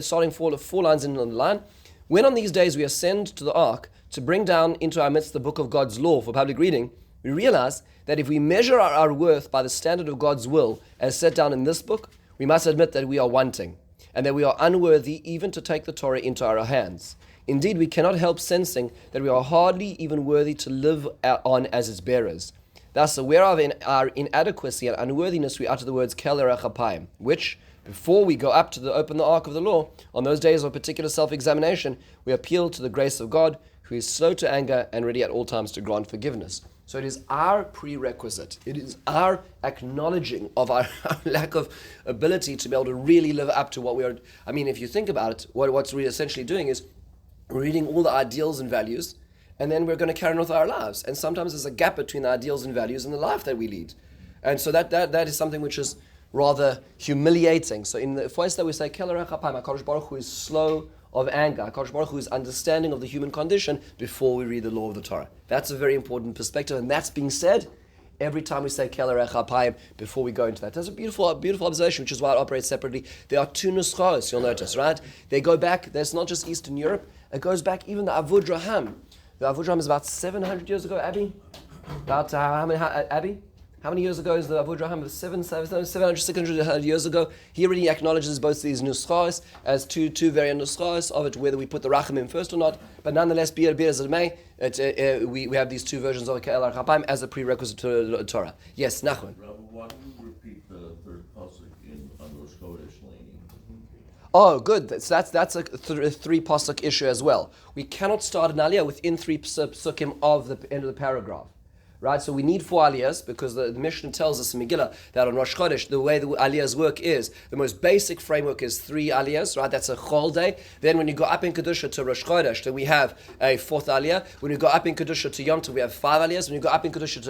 starting 4 lines in the line, when on these days we ascend to the ark, to bring down into our midst the book of God's law for public reading, we realize that if we measure our worth by the standard of God's will as set down in this book, we must admit that we are wanting, and that we are unworthy even to take the Torah into our hands. Indeed, we cannot help sensing that we are hardly even worthy to live on as its bearers. Thus, aware of our inadequacy and unworthiness, we utter the words Kel Erech Hapayim, which, before we go up to open the ark of the law, on those days of particular self-examination, we appeal to the grace of God, who is slow to anger and ready at all times to grant forgiveness. So it is our prerequisite. It is our acknowledging of our lack of ability to be able to really live up to what we are. I mean, if you think about it, what's we're essentially doing is reading all the ideals and values, and then we're going to carry on with our lives. And sometimes there's a gap between the ideals and values and the life that we lead. And so that is something which is rather humiliating. So in the first that we say, Kel Erech Hapayim, HaKadosh Baruch Hu is slow of anger. HaKadosh Baruch Hu is understanding of the human condition before we read the law of the Torah. That's a very important perspective, and that's being said every time we say Kel Erech Hapayim before we go into that. That's a beautiful observation, which is why it operates separately. There are 2 nuschos, you'll notice, right? They go back, there's not just Eastern Europe, it goes back even the Avud Raham. The Avud Raham is about 700 years ago, Abby? About Abby? How many years ago is the Avud Raham? 700, 600 years ago. He already acknowledges both these nuschos as two variant nuschos of it, whether we put the Rachamim first or not. But nonetheless, be it as it may, we have these 2 versions of Kel Erech Hapayim as a prerequisite to the Torah. Yes, Nachman. Why don't you repeat the 3rd pasuk on those Kodesh leaning? Oh, good. So that's a 3 pasuk issue as well. We cannot start an aliyah within 3 psukim of the end of the paragraph. Right, so we need 4 aliyahs because the Mishnah tells us in Megillah that on Rosh Chodesh, the way the aliyahs work is, the most basic framework is 3 aliyahs, right? That's a Chol day. Then when you go up in Kedusha to Rosh Chodesh, then we have a 4th aliyah. When you go up in Kedusha to Yom Tov, we have 5 aliyahs. When you go up in Kedusha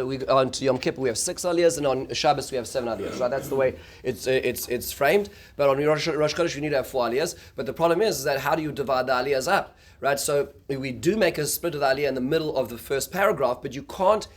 to Yom Kippur, we have 6 aliyahs. And on Shabbos, we have 7 aliyahs, right? That's the way it's framed. But on Rosh Chodesh, you need to have 4 aliyahs. But the problem is that how do you divide the aliyahs up, right? So we do make a split of the aliyah in the middle of the first paragraph, but you can't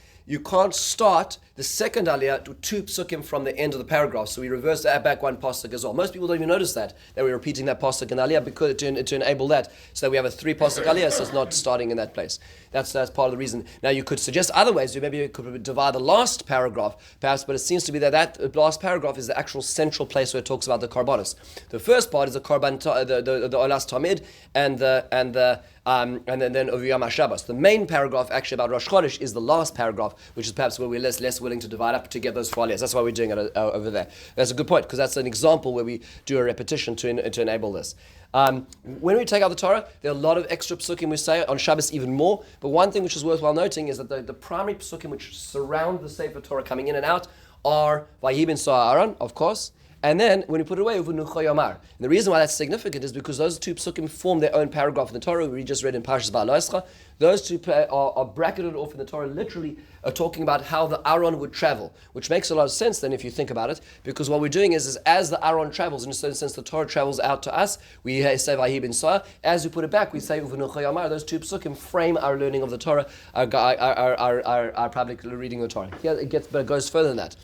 start the second aliyah to 2 psukim from the end of the paragraph. So we reverse that back 1 pasuk as well. Most people don't even notice that we're repeating that pasuk in aliyah because to enable that, so that we have a 3 pasuk aliyah, so it's not starting in that place. That's part of the reason. Now you could suggest other ways. Maybe you could divide the last paragraph, perhaps, but it seems to be that last paragraph is the actual central place where it talks about the karbanos. The first part is the karban, the olas tamid, and the then of Yom HaShabbos. The main paragraph actually about Rosh Chodesh is the last paragraph, which is perhaps where we're less willing to divide up to get those 4 aliyahs. That's why we're doing it over there. That's a good point, because that's an example where we do a repetition to enable this. When we take out the Torah, there are a lot of extra psukim we say, on Shabbos even more, but one thing which is worthwhile noting is that the primary psukim which surround the Sefer Torah coming in and out are Vayi ben Soa Aaron, of course, and then when you put it away, Uvu Nucha Yomar. And the reason why that's significant is because those 2 psukim form their own paragraph in the Torah. We just read in Parshas Ba'aloscha. Those 2 are bracketed off in the Torah, literally talking about how the Aaron would travel, which makes a lot of sense then if you think about it, because what we're doing is as the Aaron travels, in a certain sense the Torah travels out to us, we say Vayi ben Soa. As we put it back, we say Uvu Nucha Yomar. Those 2 psukim frame our learning of the Torah, our public reading of the Torah. Here but it goes further than that.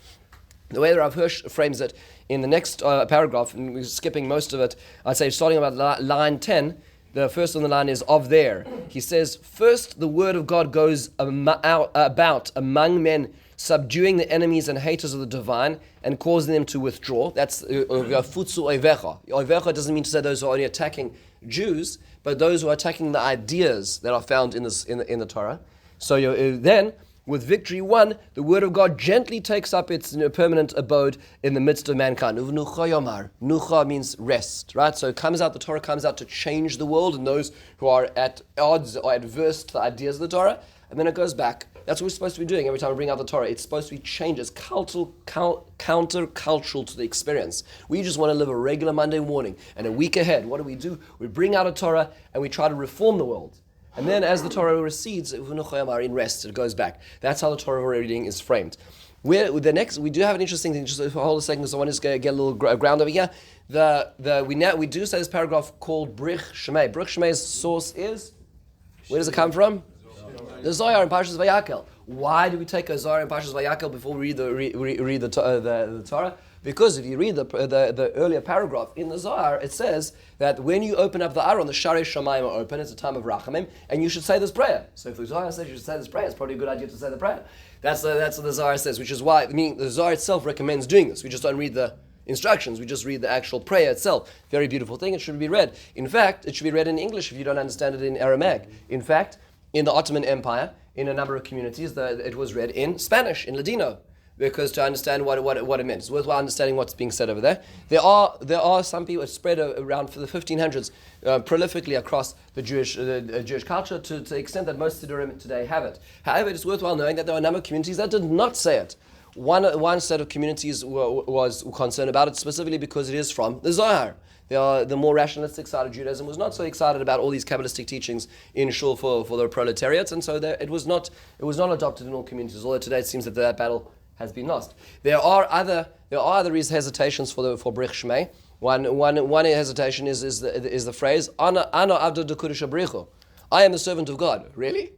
The way that Rav Hirsch frames it in the next paragraph, and we're skipping most of it, I'd say starting about line 10, the first on the line is of there. He says, first the word of God goes about among men, subduing the enemies and haters of the divine and causing them to withdraw. That's futsu oivecha. Oivecha doesn't mean to say those who are only attacking Jews, but those who are attacking the ideas that are found in the Torah. So then, with victory won, the word of God gently takes up its permanent abode in the midst of mankind. Nucha Yomar. Nucha means rest, right? So the Torah comes out to change the world and those who are at odds or adverse to the ideas of the Torah, and then it goes back. That's what we're supposed to be doing every time we bring out the Torah. It's supposed to be changes, counter-cultural to the experience. We just want to live a regular Monday morning, and a week ahead, what do? We bring out a Torah and we try to reform the world. And then as the Torah recedes, in rest, it goes back. That's how the Torah reading is framed. We do have an interesting thing, just for hold a second, because I want to get a little ground over here. We do say this paragraph called Brich Shemei. Brich Shemei's source is, where does it come from? The Zohar in Parshas Vayakel. Why do we take a Zohar in Parshas Vayakel before we read the Torah? Because if you read the earlier paragraph in the Zohar, it says that when you open up the Aron, the Sharei Shamayim are open, it's a time of Rachamim, and you should say this prayer. So if the Zohar says you should say this prayer, it's probably a good idea to say the prayer. That's what the Zohar says, which is why, the Zohar itself recommends doing this. We just don't read the instructions, we just read the actual prayer itself. Very beautiful thing, it should be read. In fact, it should be read in English if you don't understand it in Aramaic. In fact, in the Ottoman Empire, in a number of communities, it was read in Spanish, in Ladino, because to understand what it meant. It's worthwhile understanding what's being said over there. There are some people spread around for the 1500s prolifically across the Jewish culture to the extent that most Siddurim today have it. However, it's worthwhile knowing that there are a number of communities that did not say it. One set of communities was concerned about it specifically because it is from the Zohar. The more rationalistic side of Judaism was not so excited about all these Kabbalistic teachings in shul for the proletariat, and so it was not adopted in all communities. Although today it seems that battle has been lost. There are other hesitations for Brich Shmei. One hesitation is the phrase Ana Avda de Kodesh Abrichu. I am the servant of God. Really?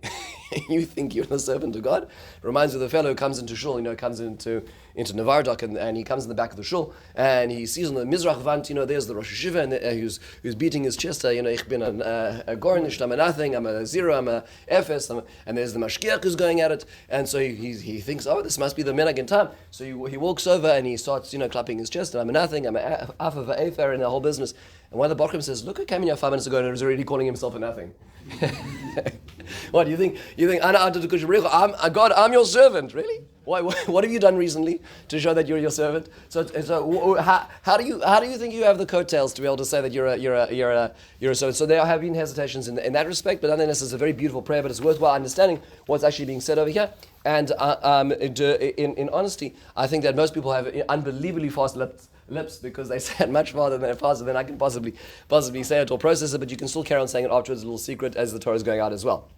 You think you're the servant of God? Reminds you of the fellow who comes into shul, comes into Nevardok, and he comes in the back of the shul, and he sees on the Mizrach Vant, there's the Rosh Hashiva, and who's beating his chest, ich bin a Gornish, I'm a nothing, I'm a zero, I'm a Ephes, and there's the Mashkiach who's going at it, and so he thinks, this must be the Menag in time. So he walks over and he starts, clapping his chest, and I'm a nothing, I'm a Afa Va'efer, and the whole business. And one of the Bochum says, look, who came in here 5 minutes ago and was already calling himself a nothing. What do you think? You think God, I'm your servant, really? What have you done recently to show that you're your servant? So how do you think you have the coattails to be able to say that you're a servant? So there have been hesitations in that respect, but nonetheless it's a very beautiful prayer. But it's worthwhile understanding what's actually being said over here. And in honesty, I think that most people have unbelievably fast lips because they say it much faster than I can possibly say it or process it. But you can still carry on saying it afterwards, a little secret as the Torah is going out as well.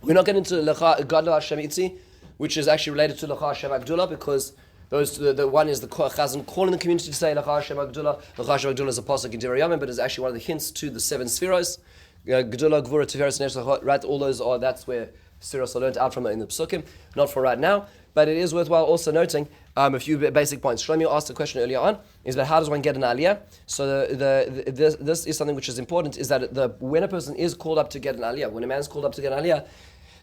We're not getting into Lecha Gadol Hashem Itzi, which is actually related to Lecha Hashem Agdullah, because the one is the Chazan calling the community to say Lecha Hashem Agdullah. Lecha Hashem Agdullah is a pasuk in Devar Yamim, but is actually one of the hints to the 7 Spheros. Gdullah, Gvura, Tiferes, Nesh, right? All those that's where Spheros are learned out from in the Psukim. Not for right now, but it is worthwhile also noting a few basic points. Shlomi asked a question earlier on, is that how does one get an aliyah? So this is something which is important, is that when a person is called up to get an aliyah, when a man is called up to get an aliyah,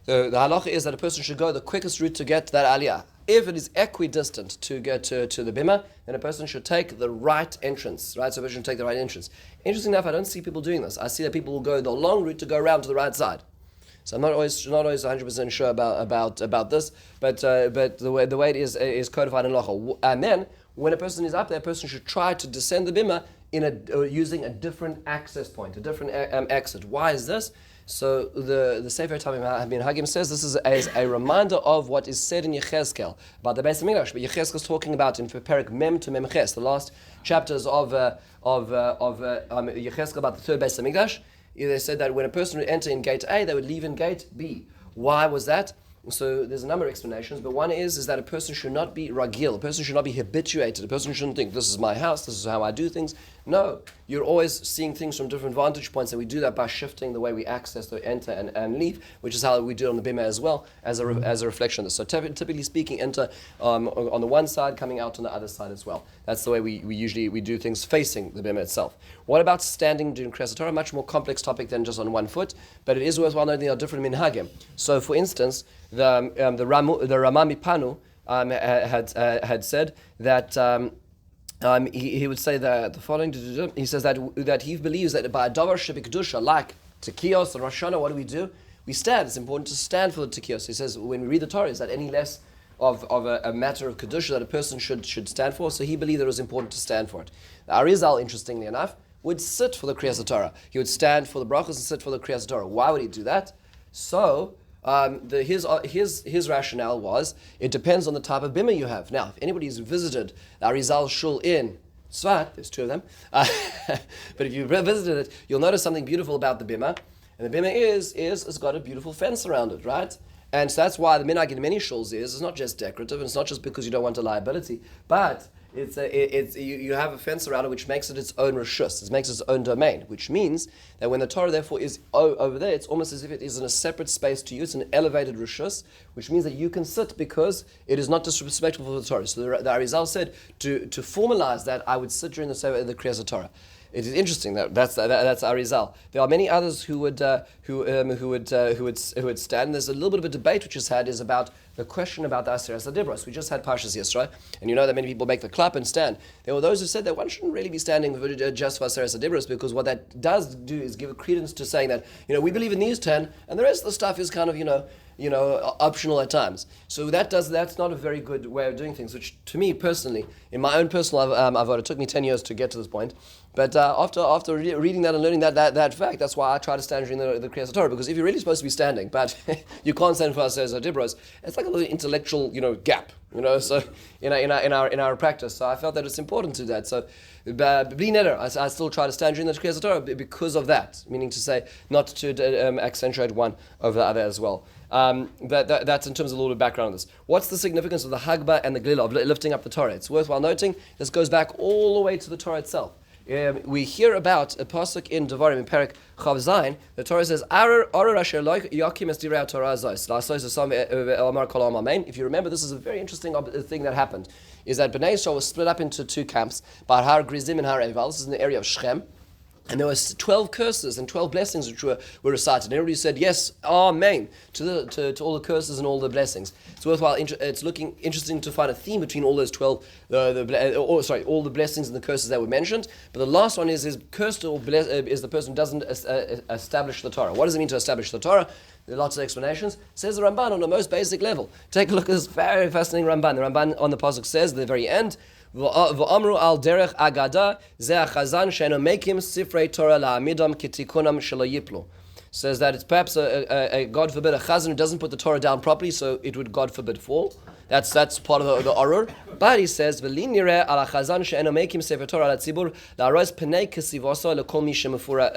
the halacha is that a person should go the quickest route to get to that aliyah. If it is equidistant to get to the bima, then a person should take the right entrance, right? So a person should take the right entrance. Interesting enough, I don't see people doing this. I see that people will go the long route to go around to the right side. So I'm not always 100% sure about this, but the way it is codified in halacha. And then when a person is up there, a person should try to descend the bima using a different access point, a different exit. Why is this? So the Sefer Tamim Hagim says this is a reminder of what is said in Yechezkel about the Beis Hamikdash. But Yechezkel is talking about in Perek Mem to Mem Ches, the last chapters of Yechezkel about the third Beis Hamikdash. They said that when a person would enter in gate A, they would leave in gate B. Why was that? So there's a number of explanations, but one is that a person should not be ragil, a person should not be habituated, a person shouldn't think, this is my house, this is how I do things. No, you're always seeing things from different vantage points, and we do that by shifting the way we access, the enter and leave, which is how we do it on the bima as well, as a reflection of this. So typically speaking, enter on the one side, coming out on the other side as well. That's the way we usually do things facing the bima itself. What about standing during Krias Hatorah? Much more complex topic than just on one foot, but it is worthwhile noting there are different minhagim. So for instance, the Ramami Panu had said that he would say the following. He says that he believes that by a davar shebikdusha, like tekiyos and Rosh Hashanah, what do? We stand. It's important to stand for the tekiyos. He says when we read the Torah, is that any less of a matter of kedusha that a person should stand for? So he believed that it was important to stand for it. The Arizal, interestingly enough, would sit for the Krias Hatorah. He would stand for the brachos and sit for the Krias Hatorah. Why would he do that? So his rationale was, it depends on the type of bima you have. Now, if anybody's visited the Arizal Shul in Tzfat, there's two of them, but if you've visited it, you'll notice something beautiful about the bima, and the bima it's got a beautiful fence around it, right? And so that's why the minhag in many shuls is not just decorative, and it's not just because you don't want a liability, but you have a fence around it which makes it its own reshus, it makes it its own domain, which means that when the Torah therefore is over there, it's almost as if it is in a separate space to you, it's an elevated reshus, which means that you can sit because it is not disrespectful for the Torah. So the Arizal said, to formalize that, I would sit during the Krias Hatorah. It is interesting that's Arizal. There are many others who would stand. There's a little bit of a debate which is had is about the question about the Aseret Adibros. We just had Parshas Yisro, and you know that many people make the clap and stand. There were those who said that one shouldn't really be standing just for Aseret Adibros, because what that does do is give credence to saying that we believe in these 10, and the rest of the stuff is kind of optional at times. So that's not a very good way of doing things, which to me personally, in my own personal avodah, it took me 10 years to get to this point. But after reading that and learning that fact, that's why I try to stand during the Krias Hatorah, because if you're really supposed to be standing, but you can't stand for Aseret Adibros, it's like a little intellectual gap, so in our practice. So I felt that it's important to do that. So bli neder, I still try to stand during the Krias Hatorah because of that, meaning to say not to accentuate one over the other as well. That's in terms of a little bit of background on this. What's the significance of the Hagba and the Glila, of lifting up the Torah? It's worthwhile noting this goes back all the way to the Torah itself. We hear about a pasuk in Devarim in Perek Chav Zayin. The Torah says, if you remember, this is a very interesting thing that happened, is that Bnei Yisrael was split up into two camps, Bar Har Grizim and Har Eval. This is in the area of Shechem. And there were 12 curses and 12 blessings which were recited. And everybody said, yes, amen, to all the curses and all the blessings. It's worthwhile, it's interesting to find a theme between all those 12, all the blessings and the curses that were mentioned. But the last one is cursed or is the person who doesn't establish the Torah. What does it mean to establish the Torah? There are lots of explanations. Says the Ramban on the most basic level. Take a look at this very fascinating Ramban. The Ramban on the pasuk says at the very end, V'amru al derech agada ze achazan she'eno mekim sifrei Torah la'amidam kitikunam shelo yiplu. Says that it's perhaps a God forbid a chazan who doesn't put the Torah down properly, so it would God forbid fall. That's part of the oror. But he says v'li nireh al achazan she'eno mekim sifrei Torah la'tzibur la'roz penei kesivoso lekol mi shemufura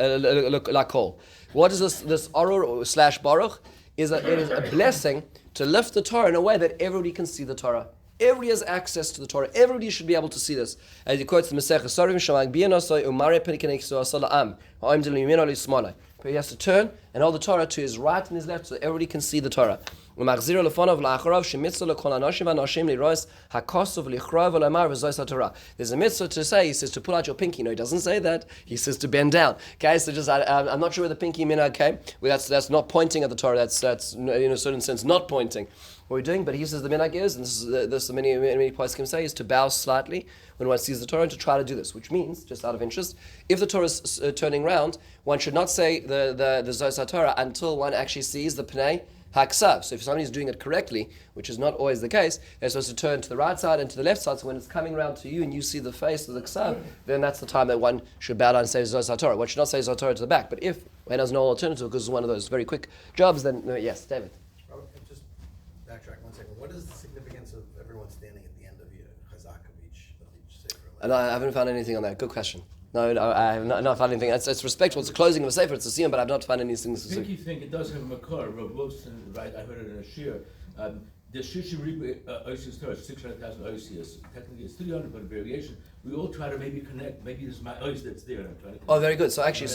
lakol. What is this oror / baruch? It is a blessing to lift the Torah in a way that everybody can see the Torah. Everybody has access to the Torah. Everybody should be able to see this. As he quotes the Masechah Sorim, Shemag Biyanosoi Umare Penikanei Kisu Asala Am. He has to turn and hold the Torah to his right and his left so everybody can see the Torah. There's a mitzvah to say, he says to pull out your pinky. No, he doesn't say that. He says to bend down. Okay, so just I'm not sure where the pinky minhag came. Well, that's not pointing at the Torah. That's in a certain sense not pointing. What we're doing, but he says the minhag is, and this many poskim say, is to bow slightly when one sees the Torah and to try to do this, which means, just out of interest, if the Torah is turning round, one krias not say the Hatorah until one actually sees the pnei haksav. So if somebody's doing it correctly, which is not always the case, they're supposed to turn to the right side and to the left side. So when it's coming around to you and you see the face of the ksav, then that's the time that one should bow down and say Krias Hatorah. One should not say Krias Hatorah to the back. But if one has no alternative because it's one of those very quick jobs, then yes, David. Just backtrack 1 second. What is the significance of everyone standing at the end of the chazak of each sefer? And I haven't found anything on that. Good question. No, I have not found anything. It's respectful. It's the closing of a sefer. It's a siyum, but I've not found anything specific. I think you think it does have a makar. Rav Wilson, right? I heard it in a shir. The Shishi Oisius Torah, 600,000 Oisius. Technically, it's 300, but a variation. We all try to maybe connect. Maybe it's my Ois that's there. And I'm trying to connect. Oh, very good. So actually,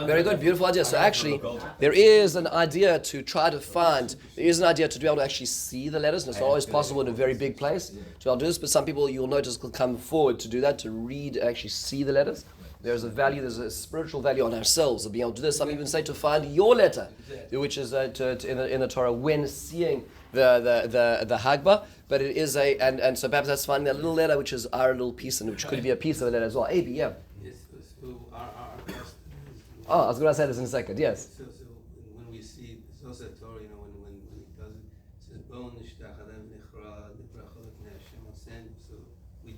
very good, beautiful idea. So actually, there is an idea to try to find. There is an idea to be able to actually see the letters. And it's not always possible in a very big place to be able to do this. But some people, you'll notice, will come forward to do that, to read, actually see the letters. There's a value, there's a spiritual value on ourselves of being able to do this. Some even say to find your letter, which is in the Torah when seeing the Hagbah, but it is and so perhaps that's finding that little letter which is our little piece, and which could be a piece of the letter as well. AB, yeah. Yes, so our I was going to say this in a second, yes. So when we see Krias Hatorah, when it does it, it says Bo nishtach adam nichra nibrachot Hashem ascend. So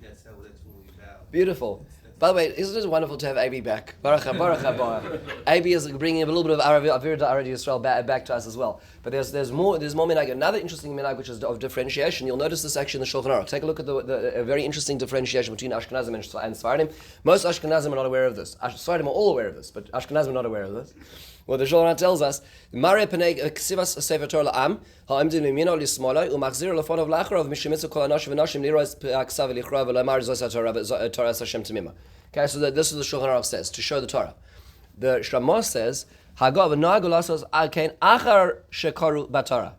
that's when we bow. Beautiful. By the way, isn't it wonderful to have AB back? Baruch haba. AB is bringing a little bit of Avirat Yisrael back to us as well. But there's more minhag. Another interesting minhag which is of differentiation. You'll notice this actually in the Shulchan Aruch. Take a look at a very interesting differentiation between Ashkenazim and Sfaradim. Most Ashkenazim are not aware of this. Sfaradim are all aware of this, but Ashkenazim are not aware of this. Well, the Shulchan Aruch tells us, Mare Penei Ksivas Sefer Torah La'am Ha'amdim Limino Lismolai U'Machzir Lefonov Lacharav Mishimitzu Kol Anoshim V'Noshim Lirois Aksav V'Lichra V'Lamar Krias Hatorah Torah Hashem Tamima. Okay, so this is the Shulchan Aruch says to show the Torah. The Shramah says, Hagav Nagulasos Alkein Achar Shekaru Batorah.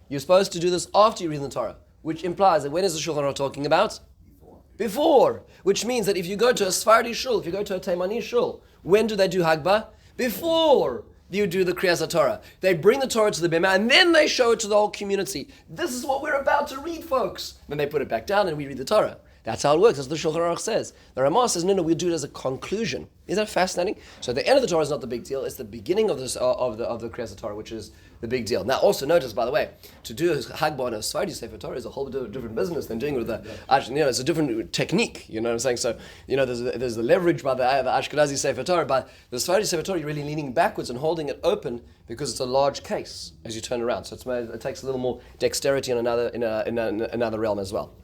You're supposed to do this after you read the Torah, which implies that when is the Shulchan Aruch talking about? Before. Which means that if you go to a Sephardi shul, if you go to a Taimani shul, when do they do Hagbah? Before you do the Krias Hatorah. They bring the Torah to the Bima and then they show it to the whole community. This is what we're about to read, folks. Then they put it back down and we read the Torah. That's how it works. That's what the Shulchan Aruch says. The Ramah says, no, we'll do it as a conclusion. Isn't that fascinating? So the end of the Torah is not the big deal. It's the beginning of the Krias Hatorah, which is the big deal. Now, also notice, by the way, to do a Hagbah on a Sephardi Sefer Torah is a whole different business than doing it with it's a different technique. You know what I'm saying? So, there's the leverage by the Ashkenazi Sefer Torah, but the Sephardi Sefer Torah, you're really leaning backwards and holding it open because it's a large case as you turn around. So it takes a little more dexterity in another realm as well.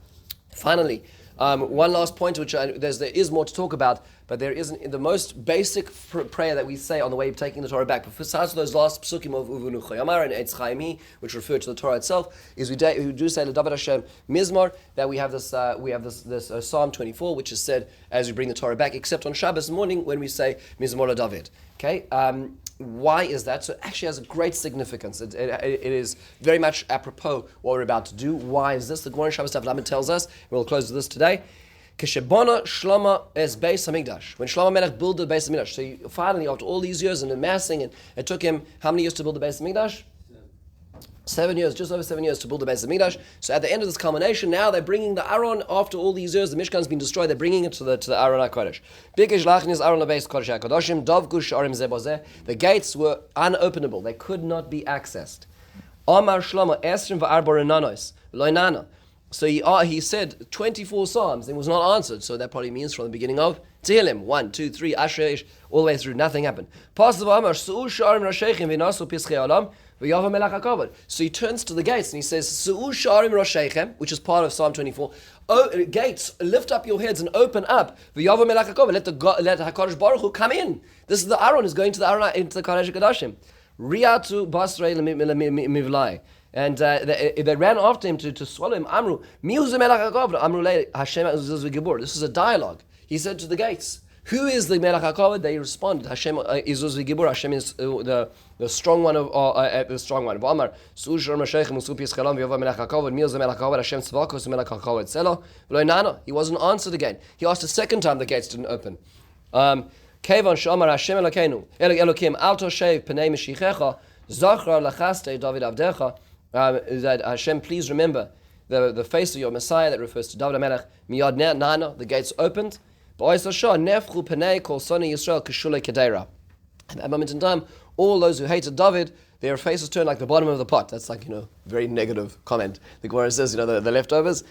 Finally, one last point, which there is more to talk about, but there isn't. The most basic prayer that we say on the way of taking the Torah back, besides those last psukim of Uvunu Chayamar and Eitz Chaimi, which refer to the Torah itself, is we do say LeDavid Hashem Mizmor, that we have this Psalm 24, which is said as we bring the Torah back, except on Shabbos morning when we say Mizmor LeDavid. Okay. Why is that? So it actually has a great significance. It is very much apropos what we're about to do. Why is this? The Gemara Shabbos Daf Lamed tells us, and we'll close with this today, Keshebona Shlomo es Beis Hamikdash. When Shlomo Melech built the Beis Hamikdash, so finally, after all these years and amassing, and it took him how many years to build the Beis Hamikdash? 7 years, just over 7 years to build the Beis Hamikdash. So at the end of this culmination, now they're bringing the Aron after all these years. The Mishkan's been destroyed. They're bringing it to the Aron HaKodesh. Bikish lachnis Aron lebeis Kodesh HaKadoshim Dovgu Sharim Zebozeh. The gates were unopenable. They could not be accessed. Amar Shlomo Esrim va'arba renanos loinana. So he said 24 psalms. It was not answered. So that probably means from the beginning of Tehillim 1, 2, 3, Asher, all the way through. Nothing happened. Pasav Amar Su'u Sharim Rasheichim v'nasu Pischei Olam. So he turns to the gates and he says, Su'u Sharim Rosheichem, which is part of Psalm 24. Gates, lift up your heads and open up. Let HaKadosh Baruch Hu come in. This is the Aaron is going to the Aaron into the Kodesh HaKadoshim. Riyatu Basrei Mivlai. And they ran after him to swallow him. Amru, Miuzu Melech HaKadosh. Amru Le Hashem Zuz V'Gibur. This is a dialogue. He said to the gates, Who is the Melech HaKavod? They responded, Hashem Izuz v'Gibur. Hashem is the strong one of the strong one. V'amar Sushar Mashiach Musu Pis Chalam v'Yova Melech HaKavod. Mil Ze Melech HaKavod. Hashem Tzvakos Melech HaKavod. Selo v'Lo Nana. He wasn't answered again. He asked a second time. The gates didn't open. Kevan Shamar Hashem Elokeinu Elokim Alto Shev Pnei Meshichecha Zachra Lachaste David Avdecha. That Hashem, please remember the face of your Messiah. That refers to David HaMelech. Miyad Nana. The gates opened. At that moment in time, all those who hated David, their faces turned like the bottom of the pot. That's like, very negative comment. The Gemara says, the leftovers.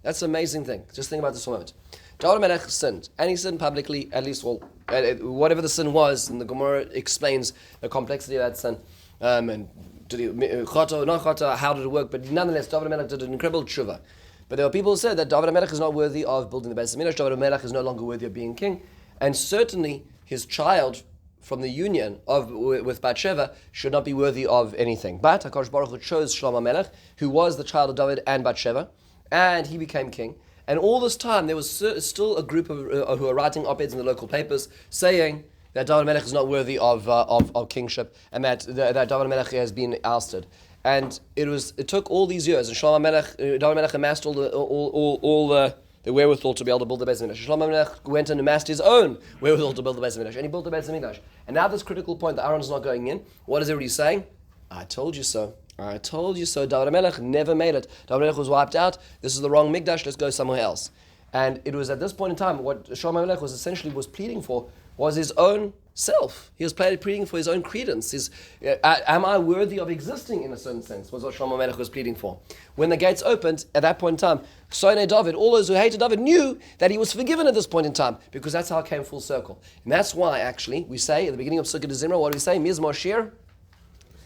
That's an amazing thing. Just think about this for a moment. David HaMelech sinned, and he sinned publicly, at least, whatever the sin was, and the Gemara explains the complexity of that sin. And did he, chata, not chata, how did it work? But nonetheless, David HaMelech did an incredible tshuva. But there were people who said that David HaMelech is not worthy of building the Beis HaMikdash. David HaMelech is no longer worthy of being king. And certainly his child from the union with Bathsheba should not be worthy of anything. But HaKadosh Baruch Hu chose Shlomo HaMelech, who was the child of David and Bathsheba, and he became king. And all this time there was still a group of who are writing op-eds in the local papers saying that David HaMelech is not worthy of kingship, and that David HaMelech has been ousted. And it took all these years, and David HaMelech amassed all the wherewithal to be able to build the Beis HaMikdash. Shlomo HaMelech went and amassed his own wherewithal to build the Beis HaMikdash, and he built the Beis HaMikdash. And now this critical point, that Aaron is not going in, what is everybody saying? I told you so. I told you so. David HaMelech never made it. David HaMelech was wiped out. This is the wrong Mikdash. Let's go somewhere else. And it was at this point in time, what Shlomo HaMelech was essentially pleading for was his own self. He was pleading for his own credence. Am I worthy of existing in a certain sense, was what Shlomo HaMelech was pleading for. When the gates opened, at that point in time, Sonei David, all those who hated David knew that he was forgiven at this point in time, because that's how it came full circle. And that's why, actually, we say, at the beginning of Sukkot Zimra, what do we say? Mizmor Shir,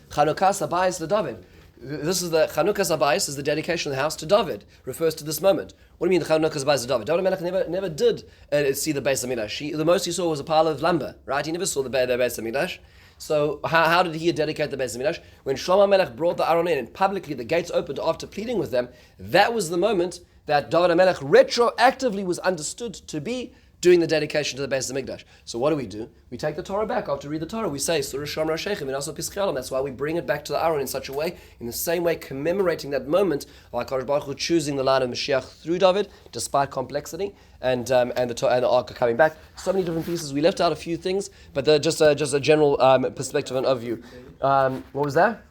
Chanukas Habayis LeDavid. This is the Chanukas Habayis, is the dedication of the house to David. Refers to this moment. What do you mean the Chanukas Habayis to David? David HaMelech never did see the Beis HaMikdash. The most he saw was a pile of lumber, right? He never saw the Beis HaMikdash. So how did he dedicate the Beis HaMikdash? When Shlomo HaMelech brought the Aron in and publicly the gates opened after pleading with them, that was the moment that David HaMelech retroactively was understood to be doing the dedication to the Beis HaMikdash. So what do? We take the Torah back after we read the Torah. We say, Surah Shomra Shechem, and also Pischelim. That's why we bring it back to the Aron in such a way, in the same way commemorating that moment of HaKadosh Baruch Hu choosing the line of Mashiach through David, despite complexity, and the Ark coming back. So many different pieces. We left out a few things, but just a general perspective and overview. What was that?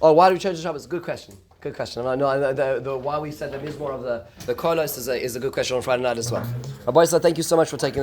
Oh, why do we change the Shabbos? Good question. Good question. I know why we said the Mizmor of the Kolos is a good question on Friday night as well. Rabbi, thank you so much for taking the time.